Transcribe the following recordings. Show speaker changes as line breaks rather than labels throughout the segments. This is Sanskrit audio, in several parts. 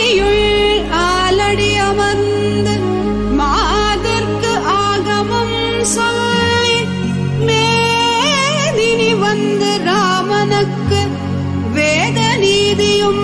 ஆதியுள் ஆலடி அமர்ந்து மாதர்க்கு ஆகமம் சொல்லி மேதினி வந்து ராமனுக்கு வேத நீதியும்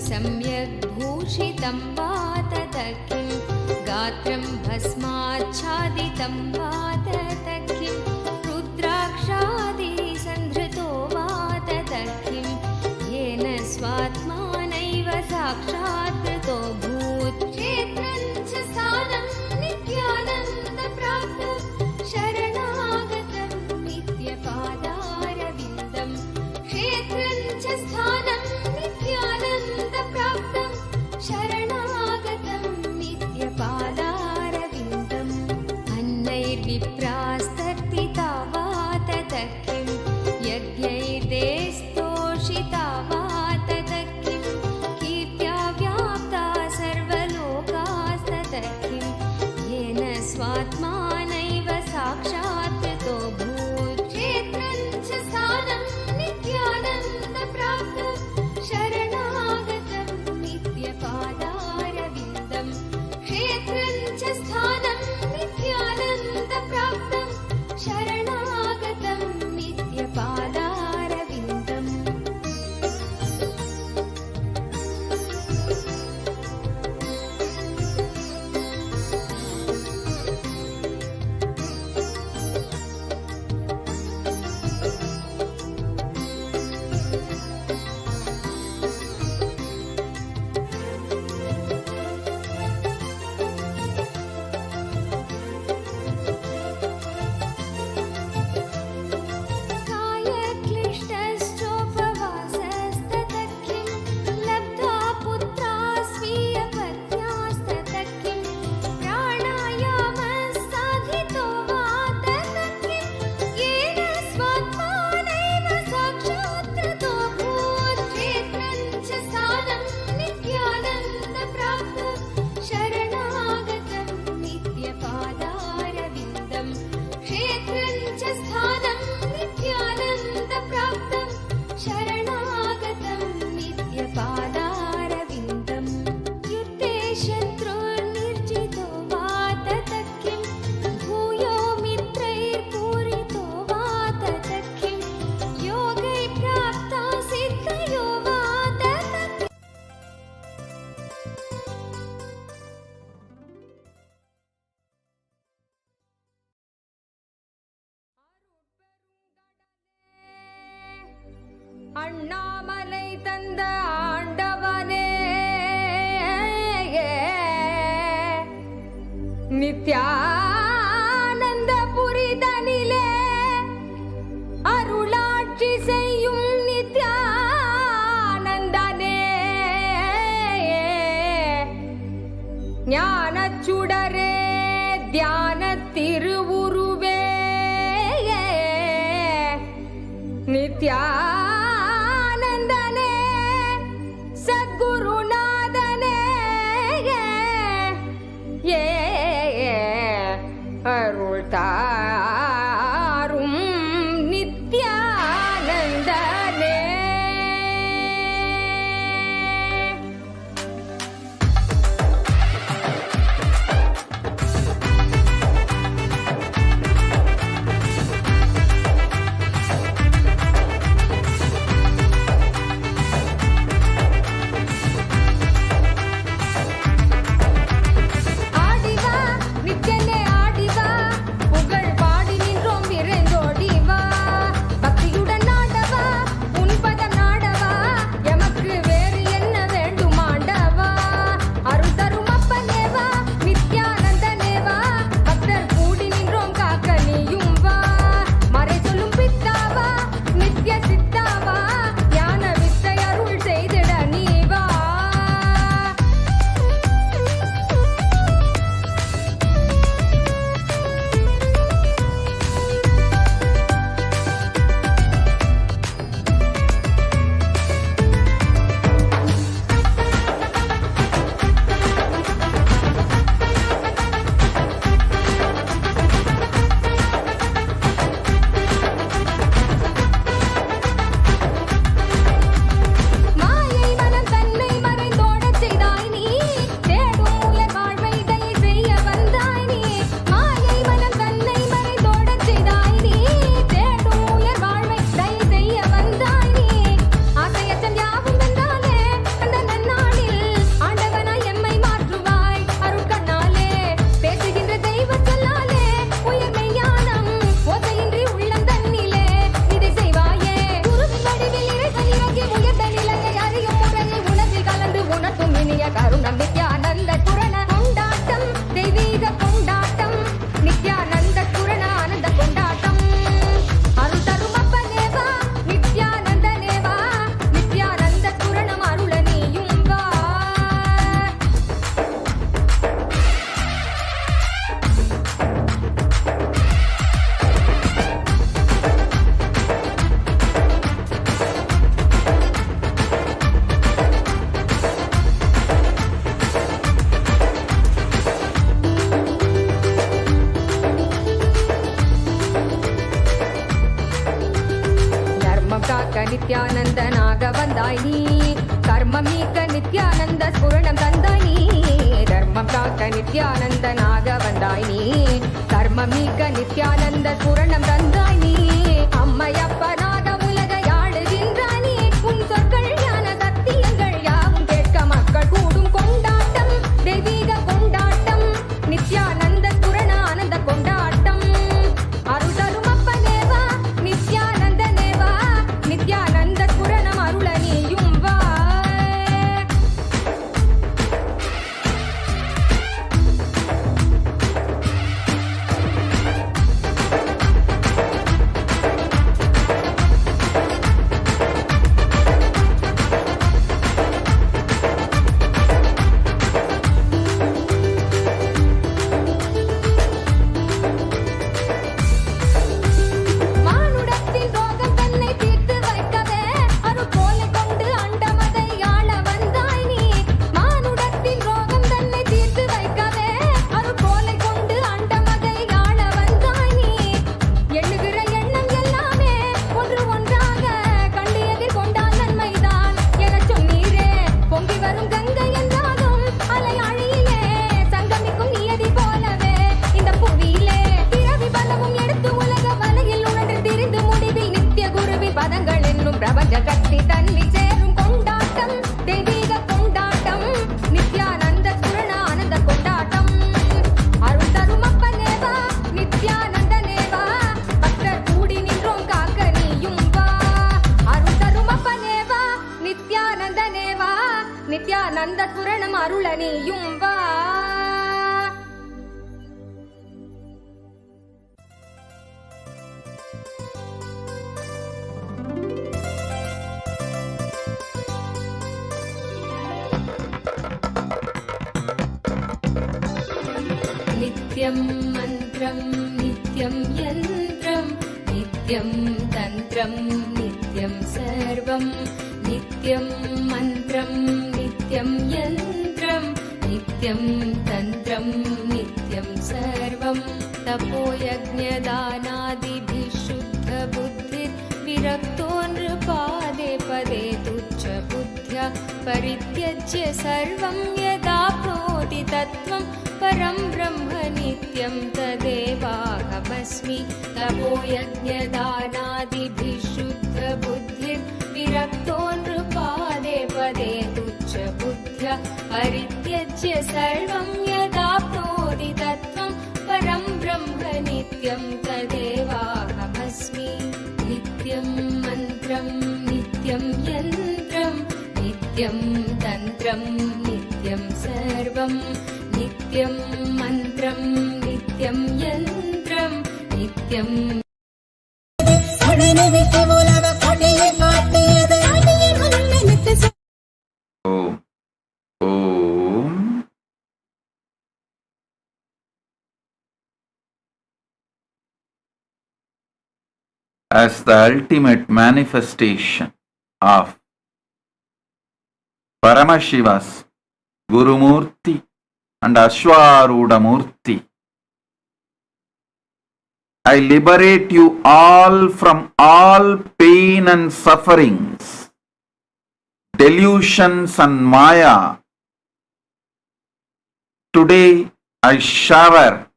सम्यक् भूषितं वा तत किं गात्रं भस्माच्छादितं वा तत किं रुद्राक्षादि सन्धृतो वा तत किं येन स्वात्मानैव साक्षात् कृतो भूत् क्षेत्रं च स्थानं नित्यानन्दप्राप्तं शरणागतं नित्यपादारविन्दं क्षेत्रं च स्थानं शरणागतं नित्यपादारविन्दम् अन्नैर्विप्रास्तर्पिता वा तत किं यज्ञैर्ते स्तोषिता वा तत किं कीर्त्या व्याप्ता सर्वलोकास्तत किं येन स्वात्मानैव साक्षात् कृतो भूत् क्षेत्रं च स्थानं नित्यानन्दप्राप्तं शरणागतं नित्यपादारविन्दं क्षेत्रं च स्थानं नित्यानन्दप्राप्तं शरणागतं नित्यपादारविन्दम् அண்ணாமலை தந்த ஆண்டவனே நித்யானந்த புரிதனிலே அருளாட்சி செய்யும் நித்யானந்தனே ஞானச்சுடரே தியான திருவுருவே நித்யா அருள் தாரும் நித்யானந்தனே நித்யானந்தனாக வந்தாய் நீ. கர்மம் நீக்க நித்யானந்த ஸ்புரணம் தந்தாய் நீ. தர்மம் காக்க நித்யானந்தனாக வந்தாய் நீ. கர்மம் நீக்க நித்யானந்த ஸ்புரணம் தந்தாய் நீ. அம்மையப்பனாக உலகை ஆளுகின்றாய் நீ. உன் சொற்கள் ஞான சத்தியங்கள் யாவும் கேட்க மக்கள் கூடும் கொண்டாட்டம், தெய்வீக கொண்டாட்டம், நித்யானந்த ஸ்புரண ஆனந்த கொண்டாட்டம். அருள் தரும் அப்பனேவா நித்யானந்தனேவா, நித்யானந்த ஸ்புரணம் அருள நீயும் வா. மானுடத்தின் ரோகம் தன்னை தீர்த்து வைக்கவே அருள் போலை கொண்டு அண்டமதை ஆள வந்தாய் நீ. மானுடத்தின் ரோகம் தன்னை தீர்த்து வைக்கவே அருள் போலை கொண்டு அண்டமதை ஆள வந்தாய் நீ. எண்ணுகிற எண்ணம் எல்லாமே ஒன்று ஒன்றாக கண்டியதில் கொண்டால் நன்மைதான் எனச் சொன்னீரே. பொங்கி வரும் கங்கை என்றாலும் அலை அழியிலே சங்கமிக்கும் நியதி போலவே இந்த புவியிலே பிறவி பலமும் எடுத்து உலக வலையில் உணர்ந்து திரிந்து முடிவில் நித்திய குருவின் பதங்கள் என்னும் பிரபஞ்ச கத்தி தன்னில் சேரும் கொண்டாட்டம், தெய்வீக கொண்டாட்டம், நித்யானந்த ஸ்புரண ஆனந்த கொண்டாட்டம். அருள் தரும் அப்பனேவா நித்யானந்தனேவா, பக்தர் கூடி நின்றோம் காக்க நீயும் வா. அருள் தரும் அப்பனேவா நித்யானந்தனேவா, நித்யானந்த ஸ்புரணம் அருள நீயும் வா. नित्यं मन्त्रं नित्यं यन्त्रं नित्यं तन्त्रं नित्यं सर्वं. नित्यं मन्त्रं नित्यं यन्त्रं नित्यं तन्त्रं नित्यं सर्वं. तपोयज्ञदानादिभिः शुद्धबुद्धिर्विरक्तो नृपादे पदे तुच्छ बुद्ध्या परित्यज्य सर्वं यदाप्नोति तत्त्वं परं ब्रह्म नित्यं तदेवाहमस्मि. तपोयज्ञदानादिभिः शुद्धबुद्धिर्विरक्तो नृपादे पदे तुच्छ बुद्ध्या परित्यज्य सर्वं यदाप्नोति तत्त्वं परं ब्रह्म नित्यं तदेवाहमस्मि. नित्यं मन्त्रं नित्यं यन्त्रं नित्यं तन्त्रं नित्यं सर्वं. नित्यं मन्त्रं नित्यं यन्त्रं नित्यं
as the ultimate manifestation of Paramashiva's Guru Murthy and Ashwaruda Murthy, I liberate you all from all pain and sufferings, delusions and maya. Today I shower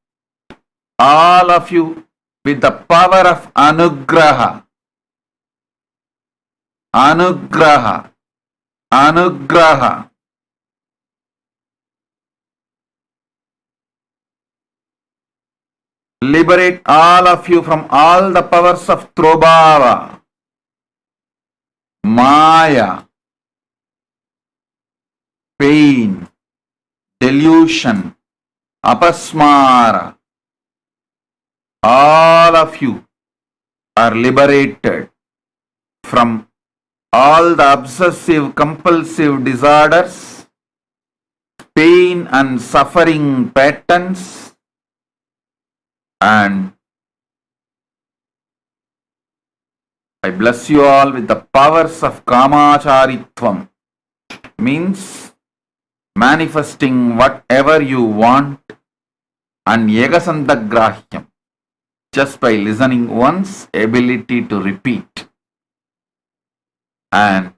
all of you with the power of anugraha. Anugraha. Anugraha. Liberate all of you from all the powers of Trobhava, Maya, pain, delusion, apasmara. All of you are liberated from all the obsessive compulsive disorders, pain and suffering patterns, and I bless you all with the powers of Kamacharitvam, means manifesting whatever you want, and Yegasandagrahyam, just by listening once, ability to repeat. and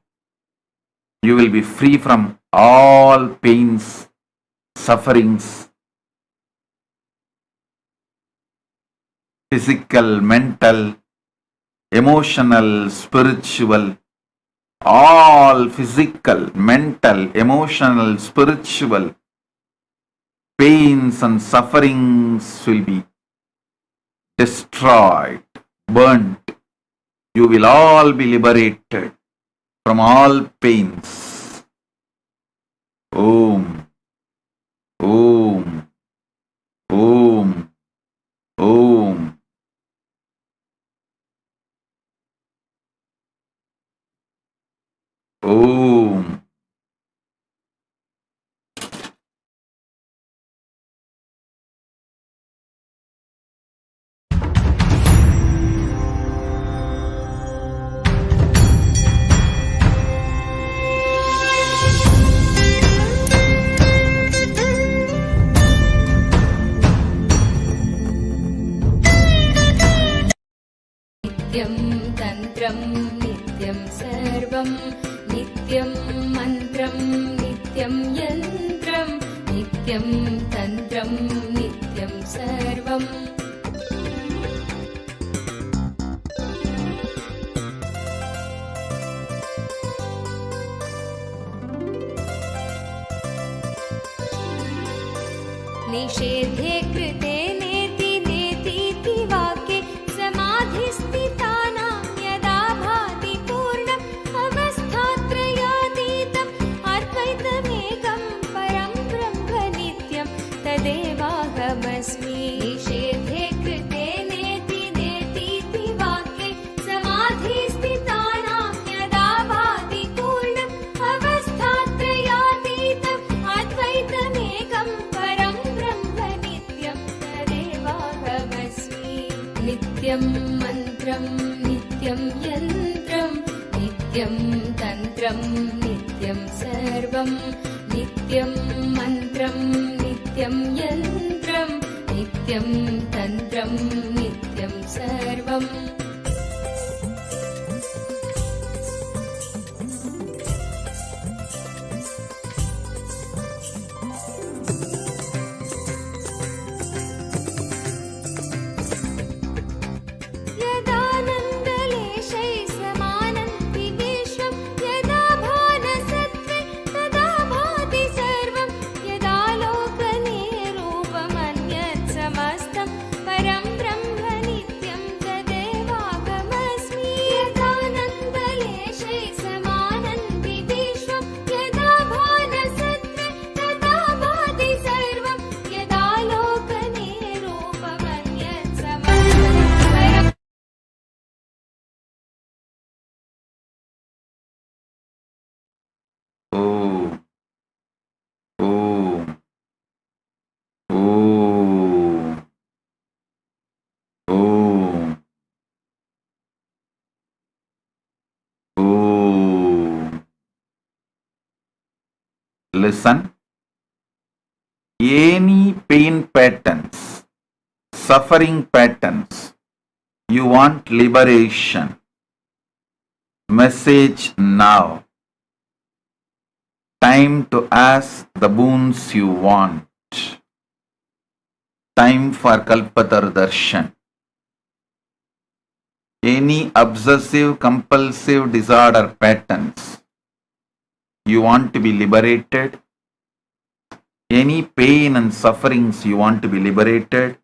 you will be free from all pains, sufferings, physical, mental, emotional, spiritual, all physical, mental, emotional, spiritual pains and sufferings will be destroyed, burnt. You will all be liberated from all pains. Om, Om, Om, Om. Om.
नित्यं तन्त्रं नित्यं सर्वं नित्यं मन्त्रं नित्यं यन्त्रं नित्यं तन्त्रं नित्यं सर्वम् निषेधे कृते नेति नेतीति वाक्ये समाधिस्थितानां यदा भाति पूर्णम् अवस्थात्रयातीतम् अद्वैतमेकं परं ब्रह्म नित्यं तदेवाहमस्मि निषेधे कृते नेति नेतीति वाक्ये समाधिस्थितानां यदा भाति पूर्णम् अवस्थात्रयातीतम् अद्वैतमेकं परं ब्रह्म नित्यं तदेवाहमस्मि नित्यं मन्त्रं नित्यं यन्त्रं नित्यं तन्त्रं नित्यं सर्वं नित्यं मन्त्रं नित्यं यन्त्रं नित्यं तन्त्रं नित्यं सर्वम् यदानन्दलेशैः समानन्ति विश्वं यदा भानसत्त्वे तदा भाति सर्वं यदा लोकने रूपमन्यत् समस्तं परं ब्रह्म नित्यं तदेवाहमस्मि यदानन्दलेशैः समानन्ति विश्वं यदा भानसत्त्वे तदा भाति सर्वं यदा लोकने रूपमन्यत् समस्तं परं
Om, Om, Om, Om, Om. Listen. Any pain patterns, suffering patterns, you want liberation. Message now. Time to ask the boons you want. Time for Kalpatar Darshan. Any obsessive compulsive disorder patterns, you want to be liberated. Any pain and sufferings you want to be liberated.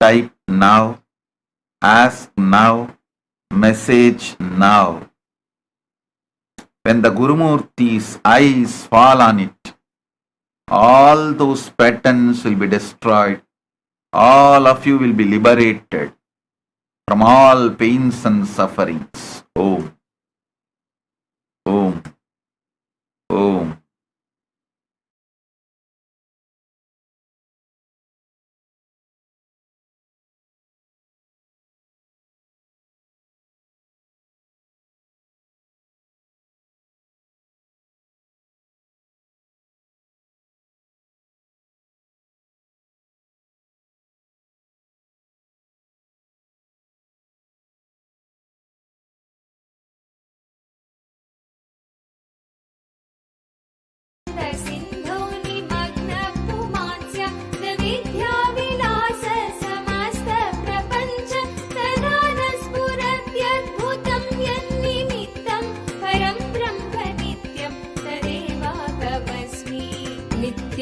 Type now, ask now, message now. When the Gurumurti's eyes fall on it, all those patterns will be destroyed. All of you will be liberated from all pains and sufferings. Om, Om, Om.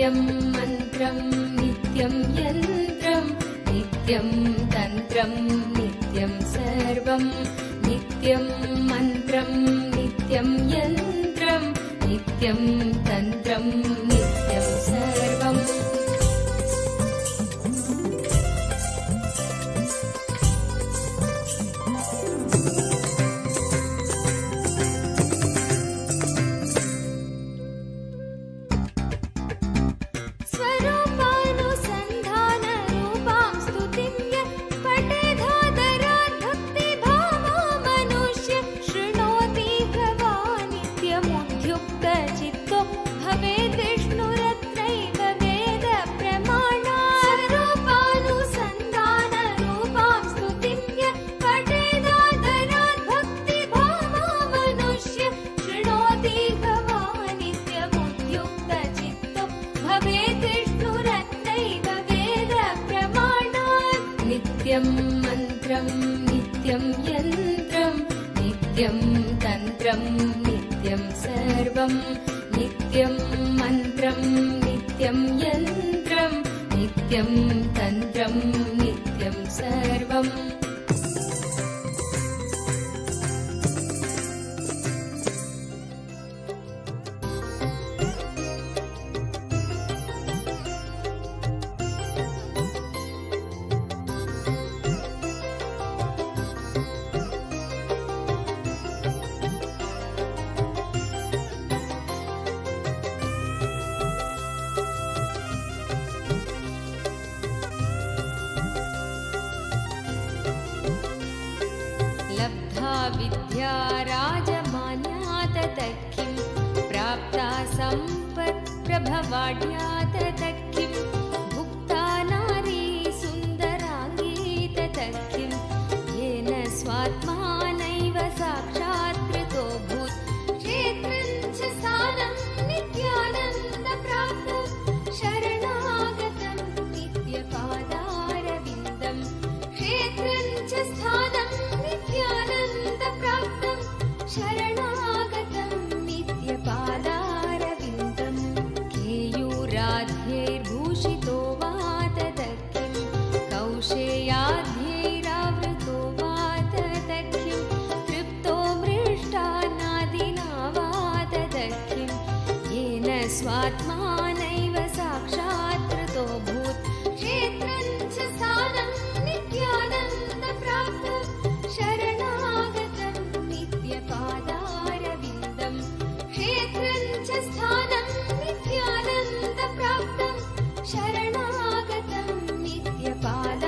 नित्यं मन्त्रं नित्यं यन्त्रं नित्यं तन्त्रं नित्यं सर्वं नित्यं मन्त्रं नित्यं यन्त्रं नित्यं तन्त्रं नित्यं सर्वम् नित्यं मन्त्रं नित्यं यन्त्रं नित्यं तन्त्रं नित्यं सर्वं नित्यं मन्त्रं नित्यं यन्त्रं नित्यं तन्त्रं नित्यं सर्वम् विद्या राजमान्या ततः प्राप्ता सम्पत् प्रभवाढ्या ततः भुक्ता नारी सुन्दराङ्गी ततः येन स्वात्मानैव साक्षात् कृतो भूत् क्षेत्रं च स्थानं नित्यानन्दप्राप्तं शरणागतं नित्यपादारविन्दं क्षेत्रं च स्थानं नित्यानन्दप्राप्तं शरणागतं नित्यपादारविन्दं केयूराध्यैर्भूषितो वा ततः कौशेयाध्यैरावृतो वा ततः तृप्तो मृष्टान्नादिना वा ततः येन स्वात्मानैव साक्षात् कृतो भूत् क्षेत्रं च स्थानं नित्यानन्दप्राप्तं शरणागतं नित्यपादारविन्दं क्षेत्रं च स्थानं नित्यानन्दप्राप्तं शरणागतं नित्यपादारविन्दम्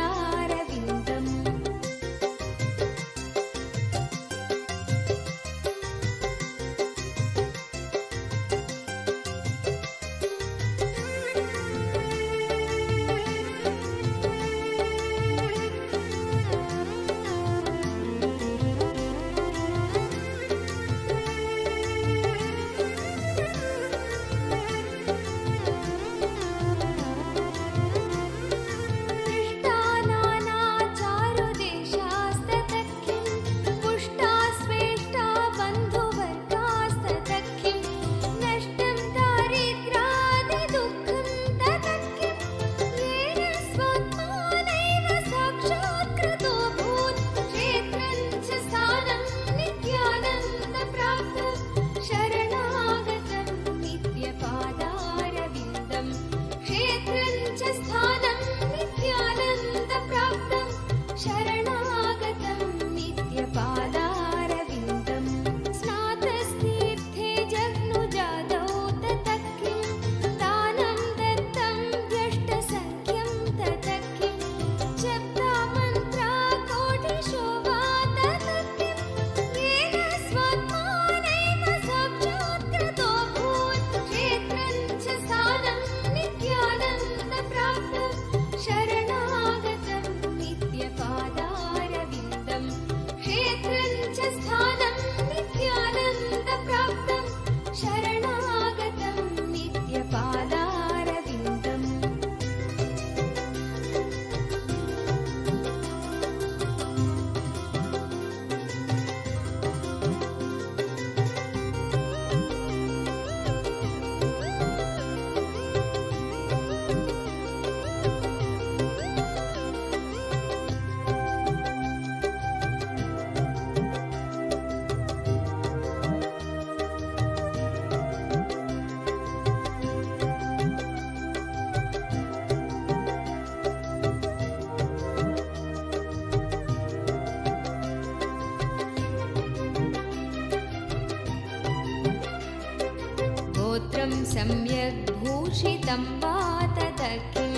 वस्त्रं सम्यक् भूषितं वा ततः किं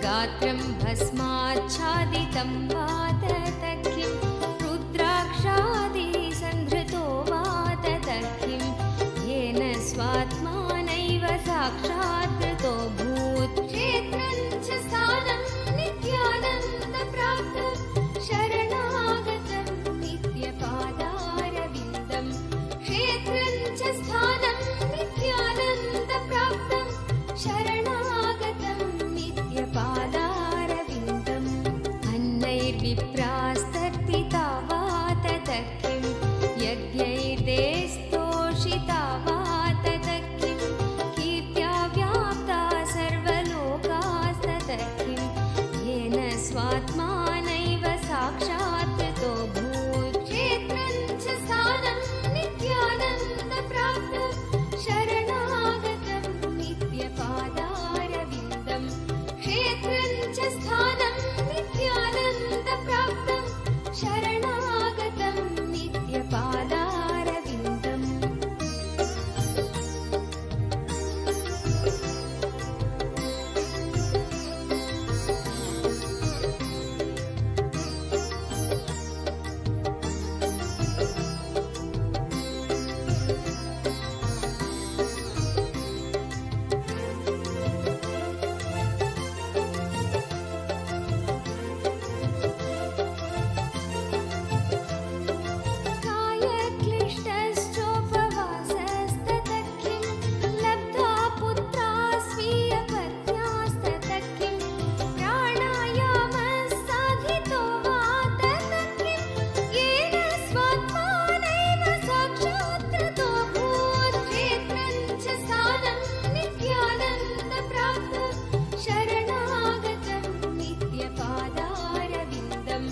गात्रं भस्माच्छादितं वा ततः किं रुद्राक्षादिसन्धृतो वा ततः किं येन स्वात्मानैव साक्षात्कृतो भूत् क्षेत्रं च स्थानं नित्यानन्दप्राप्तं शरणागतं नित्यपादारविन्दं क्षेत्रं च स्थानं नित्यानन्दप्राप्तं शरणागतं नित्यपादारविन्दम् अन्नैर्विप्रास्तर्पिता वा ततः किं यज्ञैर्देस्तोषिता वा ततः किं कीर्त्या व्याप्ता सर्वलोकास्ततः किं येन स्वात्मानैव साक्षात्कृतो भूत् क्षेत्रं च स्थानं नित्यानन्दप्राप्तं शरणागतं नित्यपादारविन्दं क्षेत्रं च स्थानं नित्यानन्दप्राप्तं शरणागतं नित्यपादारविन्दम् कायक्लिष्टश्चोपवासस्ततः किं लब्ध्वा पुत्रा स्वीयपत्न्यास्ततः किं प्राणायामः साधितो वा ततः किं येन स्वात्मानैव साक्षात्कृतो भूत् क्षेत्रं च स्थानं नित्यानन्दप्राप्तं शरणागतं नित्यपादारविन्दं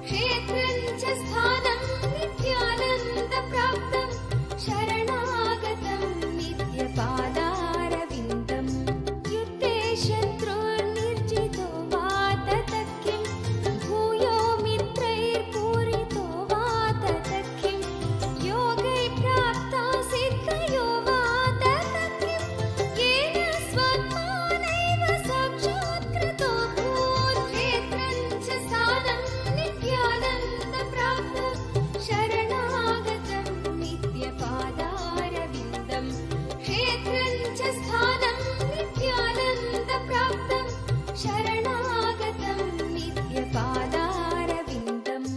क्षेत्रं च स्थानं नित्यानन्दप्राप्तं शरणागतं नित्यपादारविन्दम् युद्धे शत्रुर्निर्जितो वा ततः किं भूयो मित्रैर्पूरितो वा ततः किं योगैः प्राप्ता सिद्धयो वा ततः किं येन स्वात्मानैव साक्षात्कृतो भूत् क्षेत्रं च स्थानं नित्यानन्दप्राप्तं शरणागतं नित्यपादारविन्दं क्षेत्रं च स्थानं नित्यानन्दप्राप्तं शरणागतं नित्यपादारविन्दम्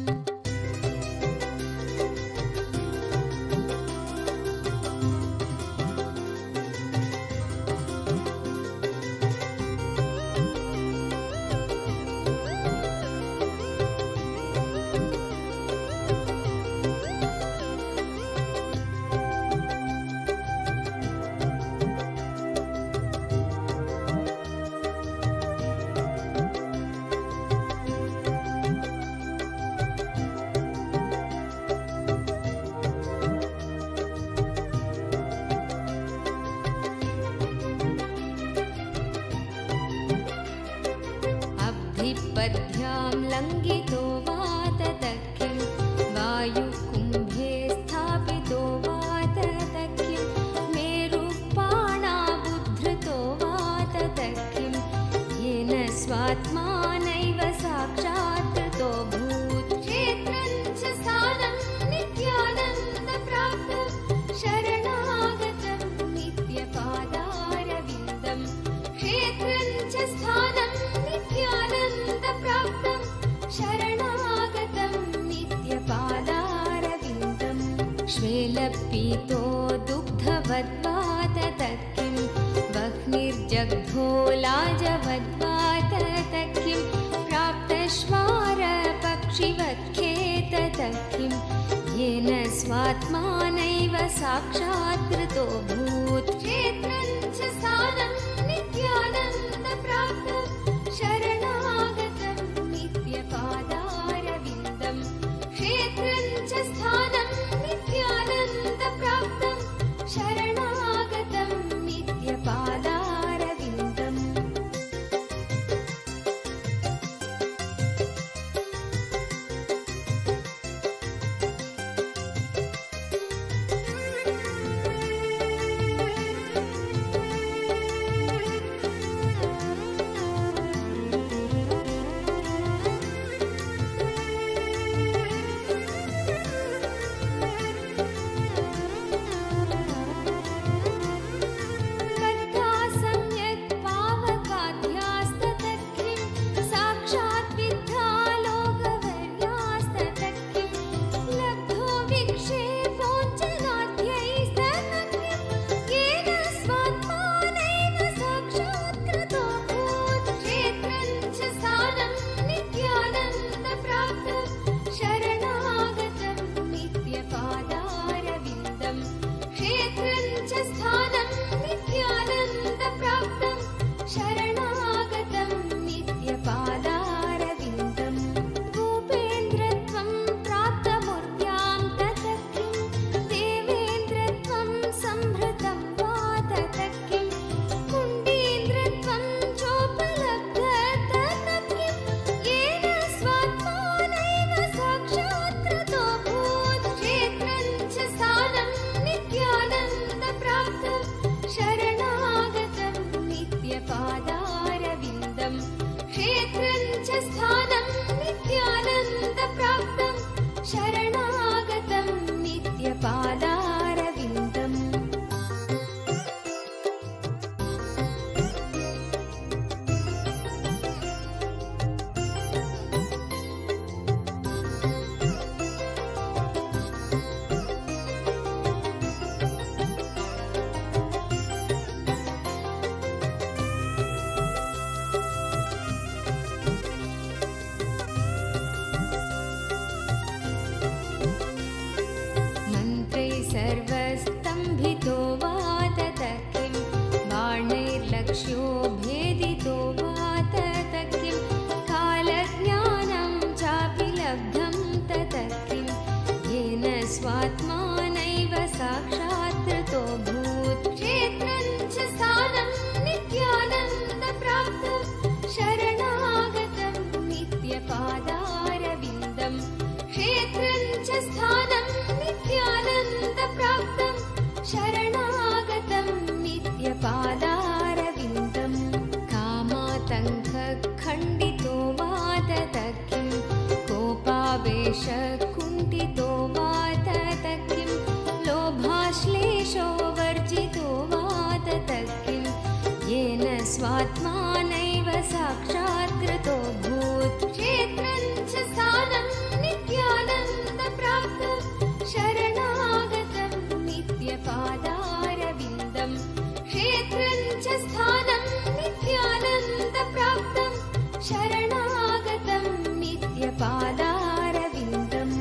अब्धिपद्भ्यां लङ्घितो वा ततः किं वायुकुम्भे स्थापितो वा ततः किं मेरुपाणाबुद्धृतो वा ततः किं येन स्वात्मानैव साक्षात्कृतो भूत् क्षेत्रं च स्थानं नित्यानन्दप्राप्तं शरणागतं नित्यपादारविन्दं क्षेत्रं च स्थानं नित्यानन्दप्राप्तं शरणागतं नित्यपादारविन्दम् श्वेलपीतो दुग्धवद्वा ततः किं वह्निर्जग्धो लाजवद्वा ततः किं प्राप्तश्वारपक्षिवत्खे ततः किं येन स्वात्मानैव साक्षात्कृतो भूत् क्षेत्रं च स्थानं नित्यानन्दप्राप्तं शरणागतं नित्यपादारविन्दं क्षेत्रं च स्थानं नित्यानन्दप्राप्तं शरणागतं नित्यपादारविन्दम् नित्यपादारविन्दम् सर्वस्तम्भितो वा तत किं बाणैर्लक्ष्यो भेदितो वा तत किं कालज्ञानं चापि लब्धं तत किं येन स्वात्मानैव साक्षात्कृतो भूत् क्षेत्रं च स्थानं नित्यानन्दप्राप्तं शरणागतं नित्यपादारविन्दम् क्षेत्रं च स्थानं नित्यानन्दप्राप्तं शरणागतं नित्यपादारविन्दम् कामातङ्कखण्डितो वा तत किं कोपावेशकुण्ठितो वा तत किं लोभाश्लेषो वर्जितो वा तत किं येन स्वात्मानैव साक्षात्कृतो भूत् क्षेत्रं च स्थानं नित्यानन्दप्राप्तं शरणागतं नित्यपादारविन्दम् क्षेत्रं च स्थानं नित्यानन्दप्राप्तं शरणागतं नित्यपादारविन्दम्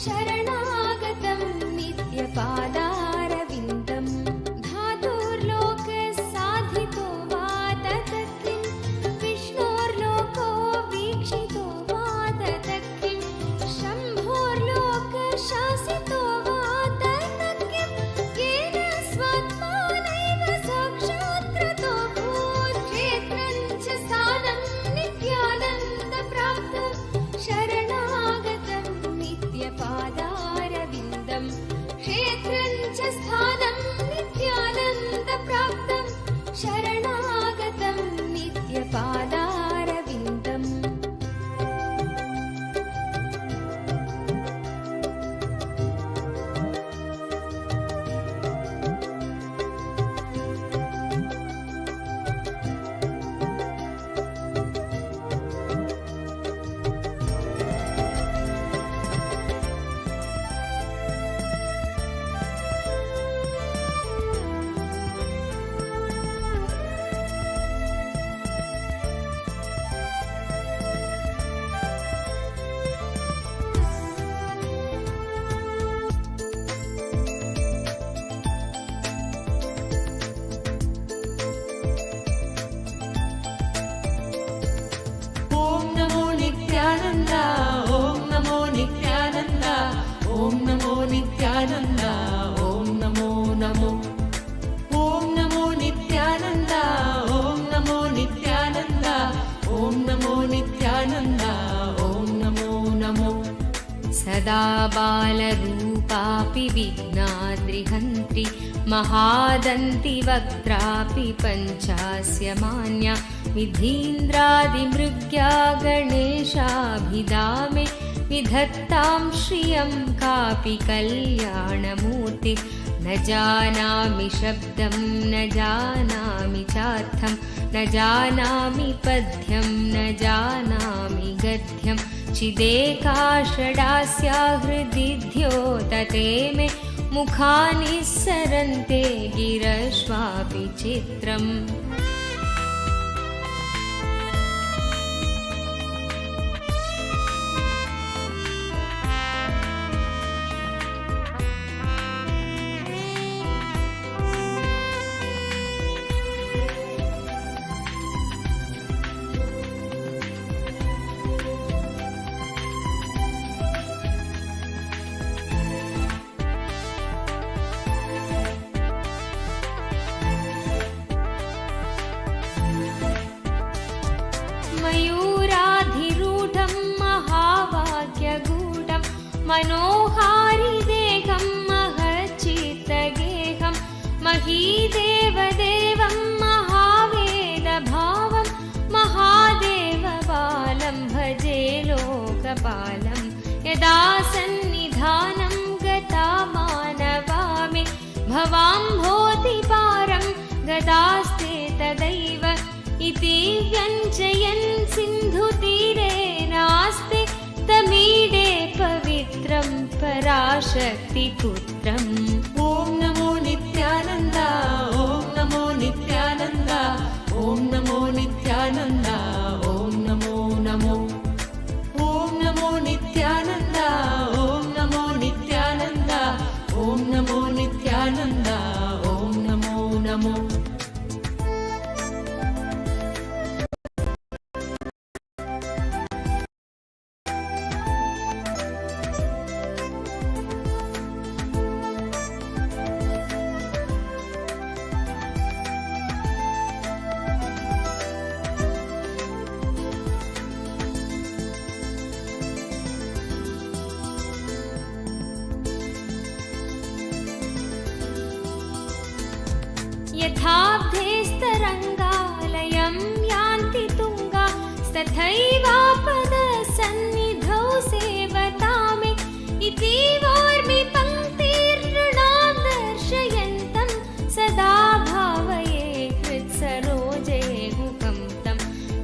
शरणागतं नित्यपादारविन्दम् धातुर्लोकसाधितो वा तत किं विष्णोर्लोको वीक्षितो वा तत किं शम्भोर्लोकशासितो वा तत किं येन स्वात्मानैव साक्षात्कृतो भूत् क्षेत्रं च स्थानं नित्यानन्दप्राप्तं शरणागतं नित्यपादारविन्दम् क्षेत्रं च स्थानं नित्यानन्दप्राप्तं शरणागतं नित्यपादारविन्दम्
नित्यानन्द ॐ नमो नमो ॐ नमो नित्यानन्द ॐ नमो नित्यानन्द ॐ नमो नित्यानन्द ॐ नमो नमो
सदा बालरूपापि विघ्नाद्रिहन्त्रि महादन्ति वक्त्रापि पञ्चास्य मान्या विधीन्द्रादिमृग्या गणेशाभिधामे विधत्तां श्रियं कापि कल्याणमूर्ति न जानामि शब्दं न जानामि चार्थं न जानामि पद्यं न जानामि गद्यं चिदेकाषडास्या हृदि द्योतते मे मुखानि सरन्ते गिरश्वापि चित्रम् मयूराधिरूढं महावाक्यगूढं मनोहारिदेहं महच्चित्तगेहं महीदेवदेवं महावेदभावं महादेवबालं भजे लोकपालं यदा सन्निधानं गता मानवा मे भवाम्भोधिपारं गदास्ते तदैव इति व्यञ्जयन् सिन्धुतीरे नास्ते तमीडे पवित्रं पराशक्तिपुत्रम्।
ॐ नमो नित्यानन्द, ॐ नमो नित्यानन्द, ॐ नमो नित्यानन्द, ॐ नमो नमो। ॐ नमो नित्यानन्द, ॐ नमो नित्यानन्द, ॐ नमो नित्यानन्द, ॐ नमो नमो।
यथाब्धेस्तरङ्गालयं यान्ति तुङ्गा तथैवापदसन्निधौ सेवतामे इति वोर्मि पङ्क्तिर्नृणां दर्शयन्तं सदा भावये हृत्सरोजे गुहं तं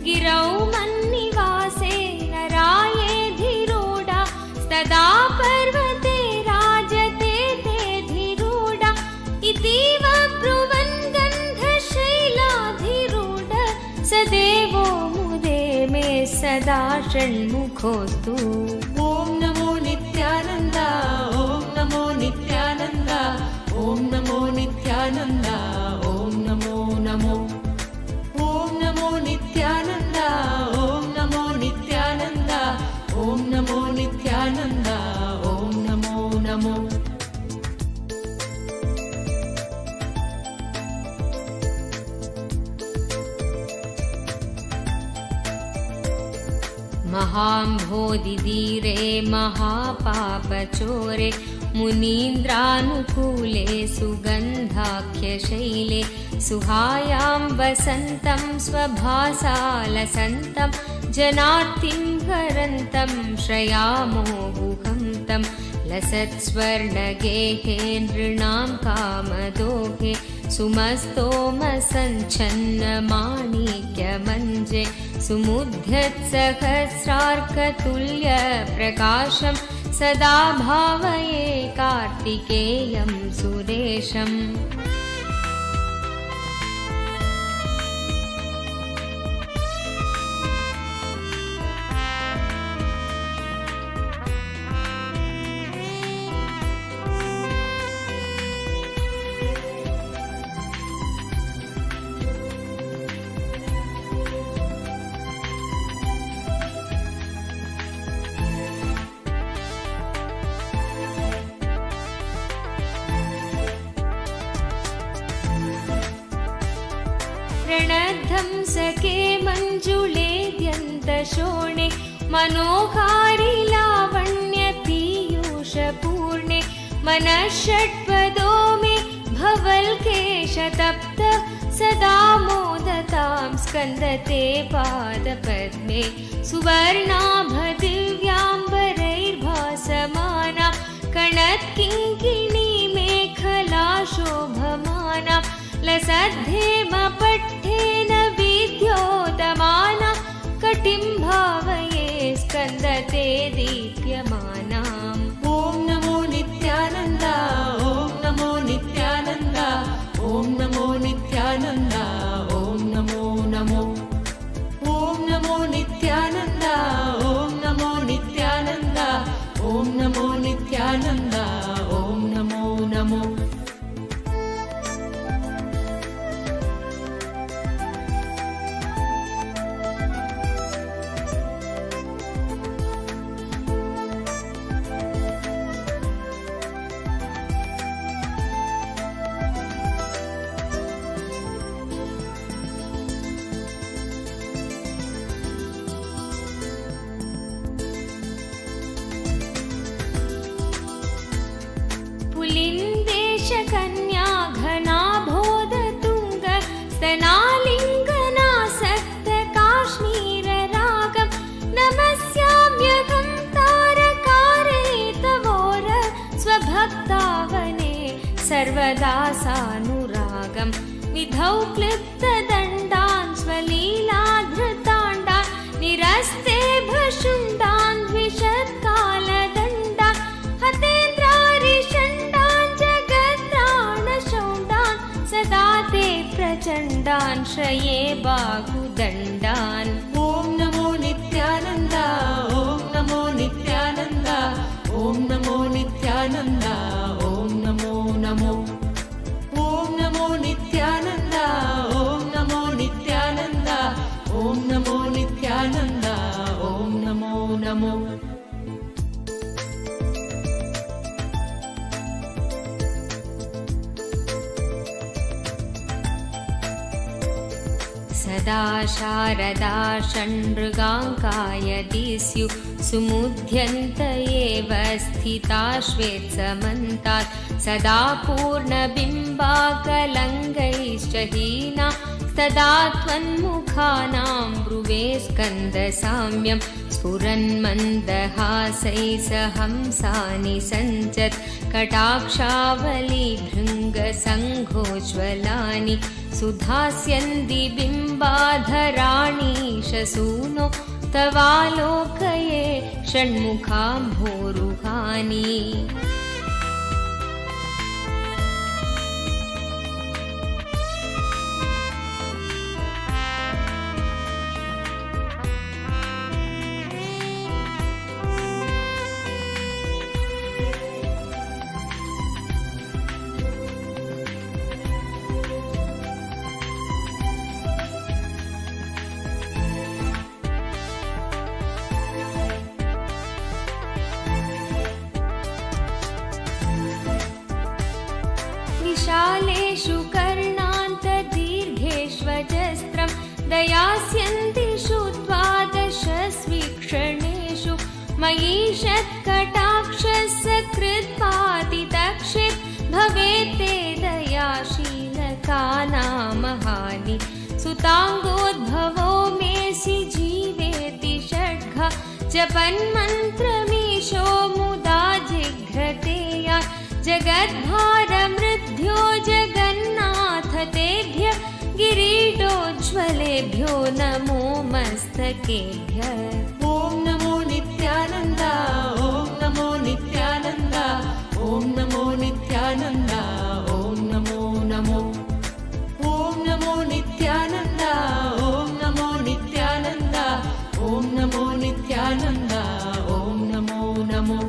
गिरौ मन्निवासे नरायेऽधिरूढा तदा पर्वते राजते ते धिरूढा इति सदेवो मुदे मे सदा षण्मुखोऽस्तु।
ॐ नमो नित्यानन्द, ॐ नमो नित्यानन्द, ॐ नमो नित्यानन्द, ॐ नमो नमो। ॐ नमो नित्यानन्द, ॐ नमो नित्यानन्द, ॐ नमो नित्यानन्द, ॐ नमो नमो।
महाम्भोधिधीरे महापापचोरे मुनीन्द्रानुकूले सुगन्धाख्यशैले सुहायां वसन्तं स्वभासालसन्तं जनार्तिं हरन्तं श्रयामो गुहं तं लसत्स्वर्णगेहे नृणां कामदोहे सुमस्तोमसञ्छन्नमाणिक्यमञ्जे सुमुद्यत्सहस्रार्कतुल्यप्रकाशं सदा भावये कार्तिकेयं सुरेशम्। रणद्धं सखे मञ्जुले द्यन्तशोणे मनोहारि लावण्यपीयूषपूर्णे मनः षट्पदो मे भवल्केशतप्त सदा मोदतां स्कन्दते पादपद्मे सुवर्णाभदिव्याम्बरैर्भासमाना कणत्किङ्किणी मेखला शोभमाना लसद्धेमपट्ठेन विद्योतमाना कटिं भावये स्कन्दते सर्वदा सानुरागं विधौ क्लिप्तदण्डान् स्वलीलाधृताण्डान् निरस्ते भशुण्डान् द्विषत्कालदण्डान् हतेन्द्रारिषण्डान् जगत्राणशौण्डान् सदा ते प्रचण्डान् श्रये बाहुदण्डान्।
ॐ नमो नित्यानन्द, ॐ नमो नित्यानन्द, ॐ नमो नित्यानन्द, ॐ नमो नमो। ॐ नमो नित्यानन्द, ॐ नमो नित्यानन्द, ॐ नमो नित्यानन्द, ॐ नमो नमो।
सदा शारदा षण्मृगाङ्कायदि स्युः सुमुध्यन्त एव स्थिता श्वेत्समन्तात् सदा पूर्णबिम्बाकलङ्गैश्च हीना तदा त्वन्मुखानां भ्रुवे स्कन्दसाम्यं स्फुरन्मन्दहासैः स हंसानि सञ्चत् कटाक्षावलीभृङ्गसङ्घोज्ज्वलानि सुधास्यन्ति बिम्बाधराणि शसूनो तवालोकये षण्मुखाम्भोरुहानि। विशालेषु कर्णान्तदीर्घेष्वजस्त्रं दयास्यन्तिषु द्वादशस्वीक्षणेषु मयि षत्कटाक्षः सकृत्पातितक्षेत् भवेत् ते दयाशीलका नामहानि। सुताङ्गोद्भवो मेऽसि जीवेति षड्घा जपन्मन्त्रमीशो मुदा जिघ्रते यान् जगद्भारमृद्भ्यो जगन्नाथ तेभ्यः किरीटोज्ज्वलेभ्यो नमो मस्तकेभ्यः।
ॐ नमो नित्यानन्द, ॐ नमो नित्यानन्द, ॐ नमो नित्यानन्द, ॐ नमो नमो। ॐ नमो नित्यानन्द, ॐ नमो नित्यानन्द, ॐ नमो नित्यानन्द, ॐ नमो नमो।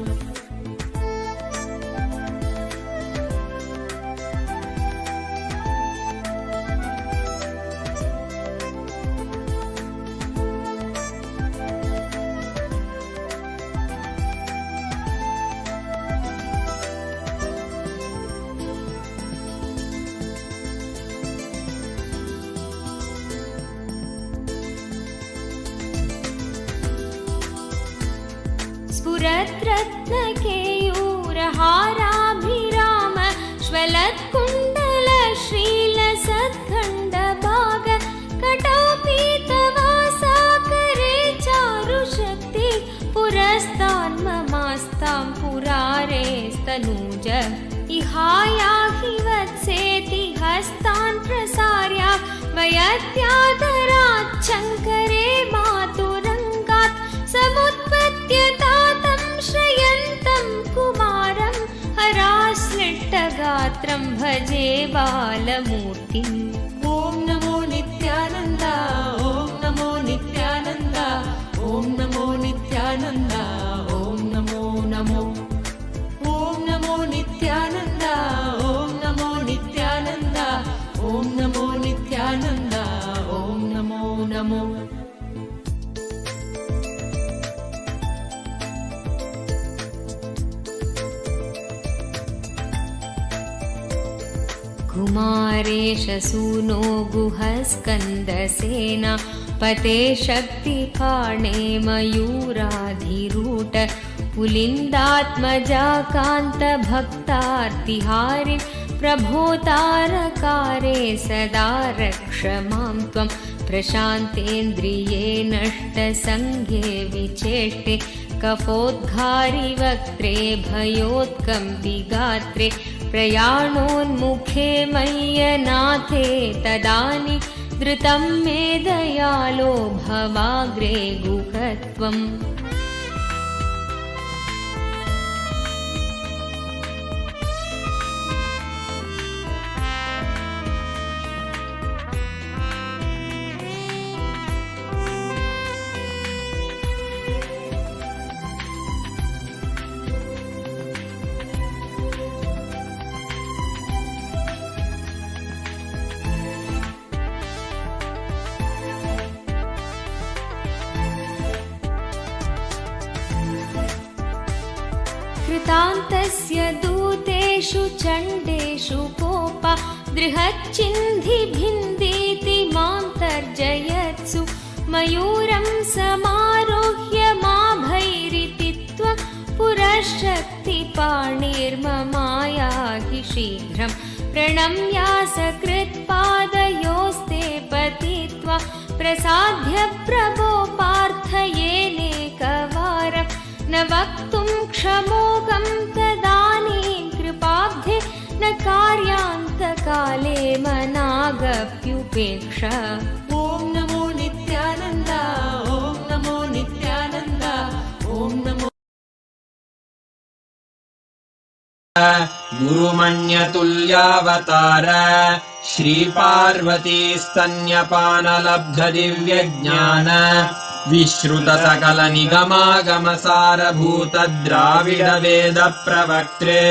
स्फुरद्रत्नकेयूरहाराभिराम श्वलत्कुण्डलश्रीलसत्खण्डभाग कटौपीतवासाकरे चारुशक्ति पुरस्तान्ममास्तां पुरारेस्तनूज इहायाहि वत्सेति हस्तान् प्रसार्या वयत्यादराच्छङ्करे मातुरङ्गात् समुत्पत्य तातं श्रयन्तं कुमारं हराश्लिष्टगात्रं भजे बालमूर्तिम्।
ॐ नमो नित्यानन्द, ॐ नमो नित्यानन्द, ॐ नमो नित्यानन्द, ॐ नमो नमो। ॐ नमो नित्यानन्द, ॐ नमो नित्यानन्द, ॐ नमो नित्यानन्द, ॐ नमो नमो।
कुमारेश सूनो गुहस्कन्दसेना पते शक्तिपाणे मयूराधिरूढ पुलिन्दात्मजाकान्तभक्तार्तिहारिं प्रभो तारकारे सदा रक्ष मां त्वं प्रशान्तेन्द्रिये नष्टसङ्गे विचेष्टे कफोद्घारिवक्त्रे भयोत्कम्पि गात्रे प्रयाणोन्मुखे मय्यनाथे तदानि धृतं मे दयालो भवाग्रे गुहत्वम् कृतान्तस्य दूतेषु चण्डेषु कोपा दृहच्चिन्धिभिन्दीति मां तर्जयत्सु मयूरं समारोह्य माभैरिति त्वं पुरःशक्तिपाणिर्ममायाहि शीघ्रं प्रणम्यासकृत्पादयोस्ते पतित्वा प्रसाद्य प्रभो पार्थयेनेकवारं न वक्तुं क्षमोकं तदानीं कृपाब्धे न कार्यान्तकाले मनागप्युपेक्ष
ॐ नमो नित्यानन्द ॐ नमो नित्यानन्द ॐ नमो
गुरुमण्यतुल्यावतार श्रीपार्वती स्तन्यपानलब्ध दिव्यज्ञान विश्रुत सकल निगमागमसारभूत द्राविड वेद प्रवक्त्रे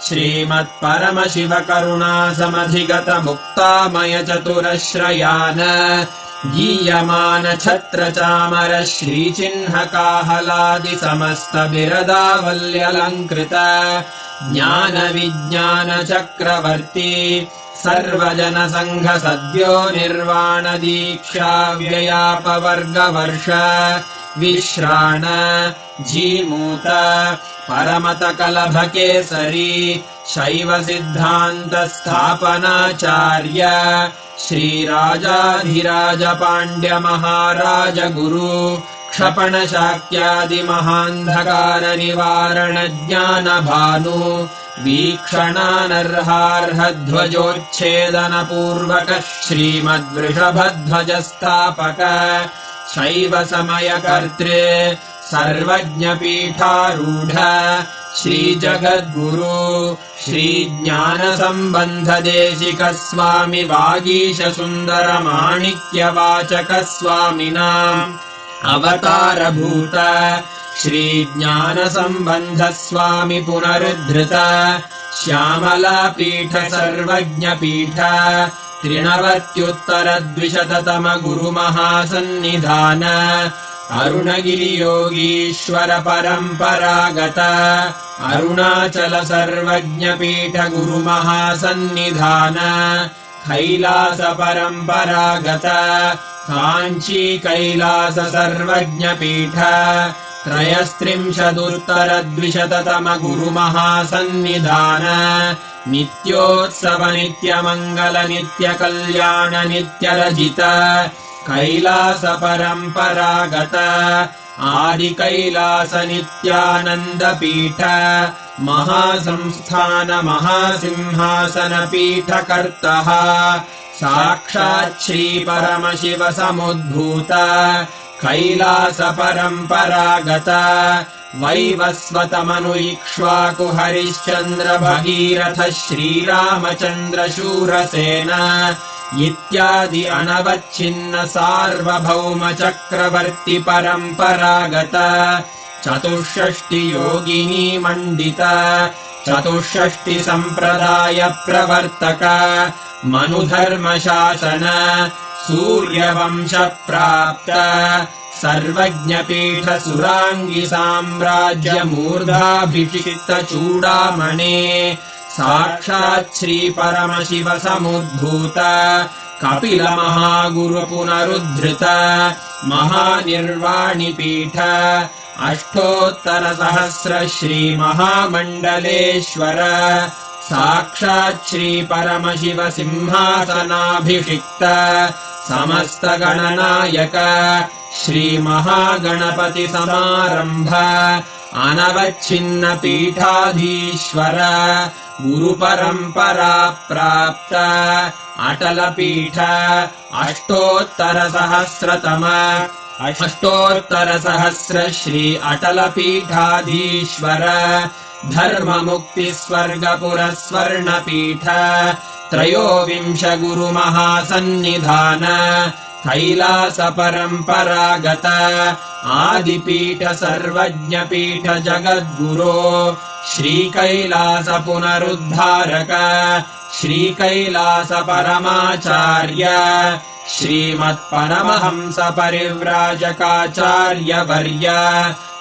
श्रीमत्परमशिव करुणा समधिगत मुक्तामय चतुरश्रयान गीयमान छत्र चामर श्रीचिह्न काहलादि समस्त बिरदावल्यलङ्कृत ज्ञान विज्ञान चक्रवर्ती सर्वजन संघ सद्यो निर्वाण दीक्षा व्ययापवर्गवर्ष विश्राण जीमूत परमत कलभ केसरी शैव सिद्धान्त स्थापनाचार्य श्रीराजाधिराज पाण्ड्य महाराज गुरु क्षपण शाक्यादि महान्धकार निवारण ज्ञान भानु वीक्षणानर्हार्हध्वजोच्छेदन पूर्वक श्रीमद्वृषभध्वज स्थापक शैव समय कर्त्रे सर्वज्ञ पीठारूढ श्री जगद्गुरु श्री ज्ञान संबंध देशिक स्वामी वागीश सुंदर माणिक्य वाचक स्वामिनाम् अवतार भूत श्री ज्ञान संबंध स्वामी पुनरुद्धृत श्यामला पीठ सर्वज्ञ पीठ त्रिनवत्युत्तर द्विशततम गुरु महासन्निधान अरुणगिरि योगीश्वर परंपरागत अरुणाचल सर्वज्ञ पीठ गुरु महासन्निधान कैलास परंपरागत कांची कैलास सर्वज्ञ पीठ त्रयस्त्रिंशदुत्तर द्विशततम गुरु महासन्निधान नित्योत्सव नित्य मंगल नित्य कल्याण नित्य रजित कैलास परंपरागत आदि कैलास नित्यानंद पीठ महासंस्थान महासिंहासन पीठ कर्तः साक्षात् श्री परमशिव समुद्भूत कैलास परंपरागत वैवस्वत मनु इक्ष्वाकु हरिश्चंद्र भगीरथ श्रीरामचंद्र शूरसेन इत्यादि अनवच्छिन्न सार्वभौम चक्रवर्ति परंपरागत चतुष्षष्टि योगिनी मंडित चतुष्षष्टि संप्रदाय प्रवर्तक मनुधर्म शासन सूर्यवंश प्राप्त सर्वज्ञ पीठ सुरांगी साम्राज्य मूर्धाभिषिक्त चूड़ामणे साक्षात् श्री परमशिव समुद्भूत कपिल महागुरु पुनरुद्धृत महानिर्वाणि पीठ अष्टोत्तर सहस्र श्री महामंडलेश्वर साक्षात् श्री परमशिव सिंहासनाभिषिक्त समस्त गणनायक श्री महागणपति समारंभ अनवच्छिन्न पीठाधीश्वर गुरुपरम्परा प्राप्त अटलपीठ अष्टोत्तरसहस्रतम अष्टोत्तरसहस्र श्री अटलपीठाधीश्वर धर्ममुक्तिस्वर्गपुरस्वर्णपीठ त्रयोविंश गुरुमहासन्निधान कैलासपरम्परागत आदिपीठ सर्वज्ञपीठ जगद्गुरो श्रीकैलास पुनरुद्धारक श्रीकैलास परमाचार्य श्रीमत्परमहंस परिव्राजकाचार्यवर्य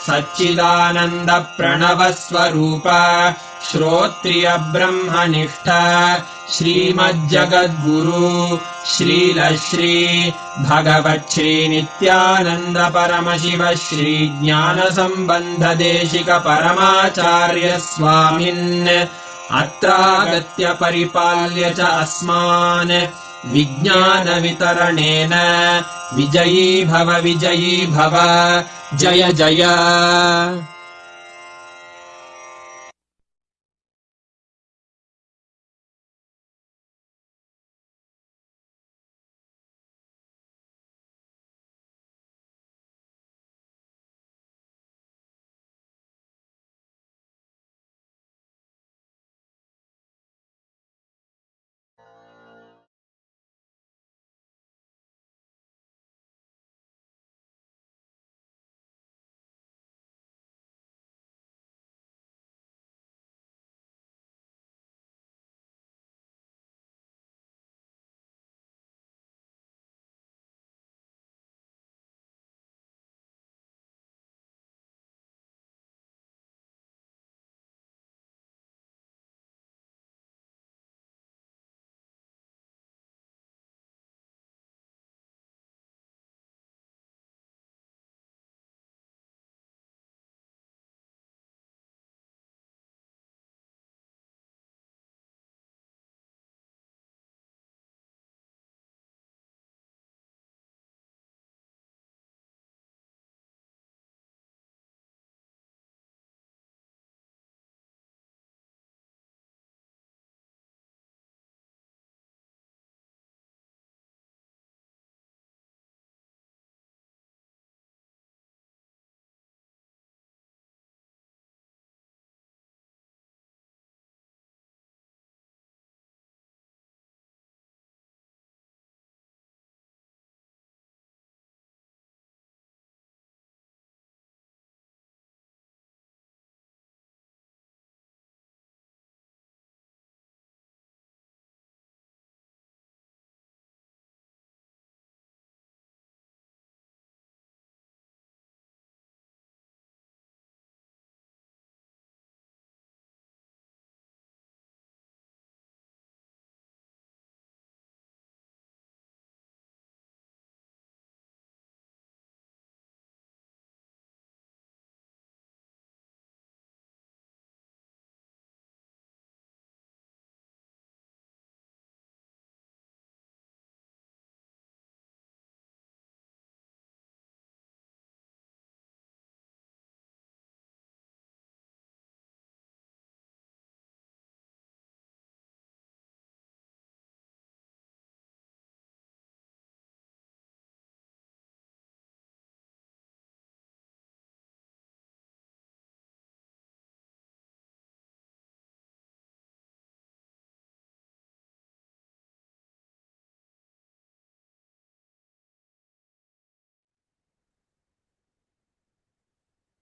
सच्चिदानन्द प्रणवस्वरूप श्रोत्रिय ब्रह्मनिष्ठ श्रीमज्जगद्गुरु श्रीलश्री भगवच्छ्री नित्यानन्द परमशिव श्री ज्ञानसम्बन्ध देशिक परमाचार्य स्वामिन् अत्रागत्य परिपाल्य च अस्मान् विज्ञानवितरणेन विजयी भव जय जय।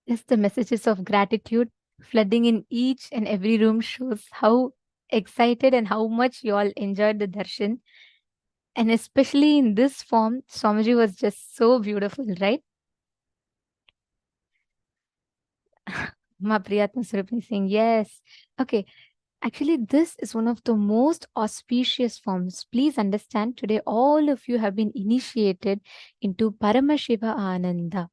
Just the messages of gratitude flooding in each and every room shows how excited and how much you all enjoyed the darshan. And especially in this form, Swamiji was just so beautiful, right? Ma Priyatma Surupni saying, yes. Okay. Actually, this is one of the most auspicious forms. Please understand, today all of you have been initiated into Paramashiva Ananda.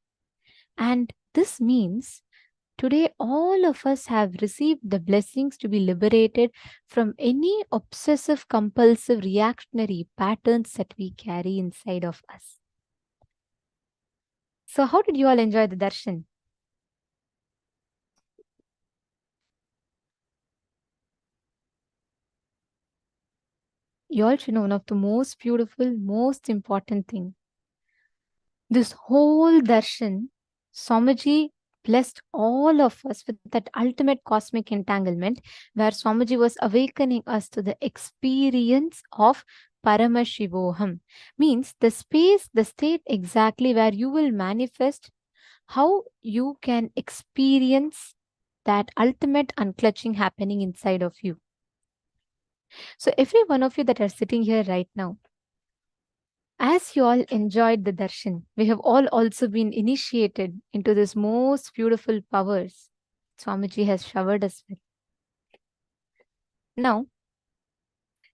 And this means today all of us have received the blessings to be liberated from any obsessive, compulsive, reactionary patterns that we carry inside of us. So how did you all enjoy the darshan?
You all should know one of the most beautiful, most important thing. This whole darshan, Swamiji blessed all of us with that ultimate cosmic entanglement, where Swamiji was awakening us to the experience of Paramashivoham. Means the space, the state exactly where you will manifest how you can experience that ultimate unclutching happening inside of you. So, every one of you that are sitting here right now, as you all enjoyed the darshan, we have all also been initiated into this most beautiful powers Swamiji has showered us with. Now,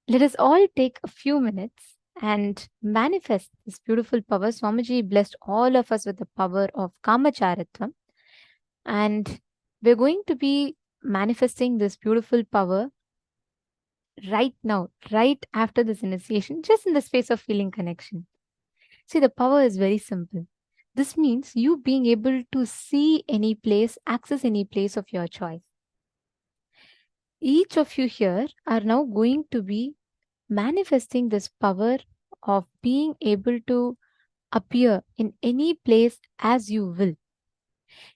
let us all take a few minutes and manifest this beautiful power. Swamiji blessed all of us with the power of Kamacharitvam, and we're going to be manifesting this beautiful power right now, right after this initiation, just in the space of feeling connection. See, the power is very simple. This means you being able to see any place, access any place of your choice. Each of you here are now going to be manifesting this power of being able to appear in any place as you will.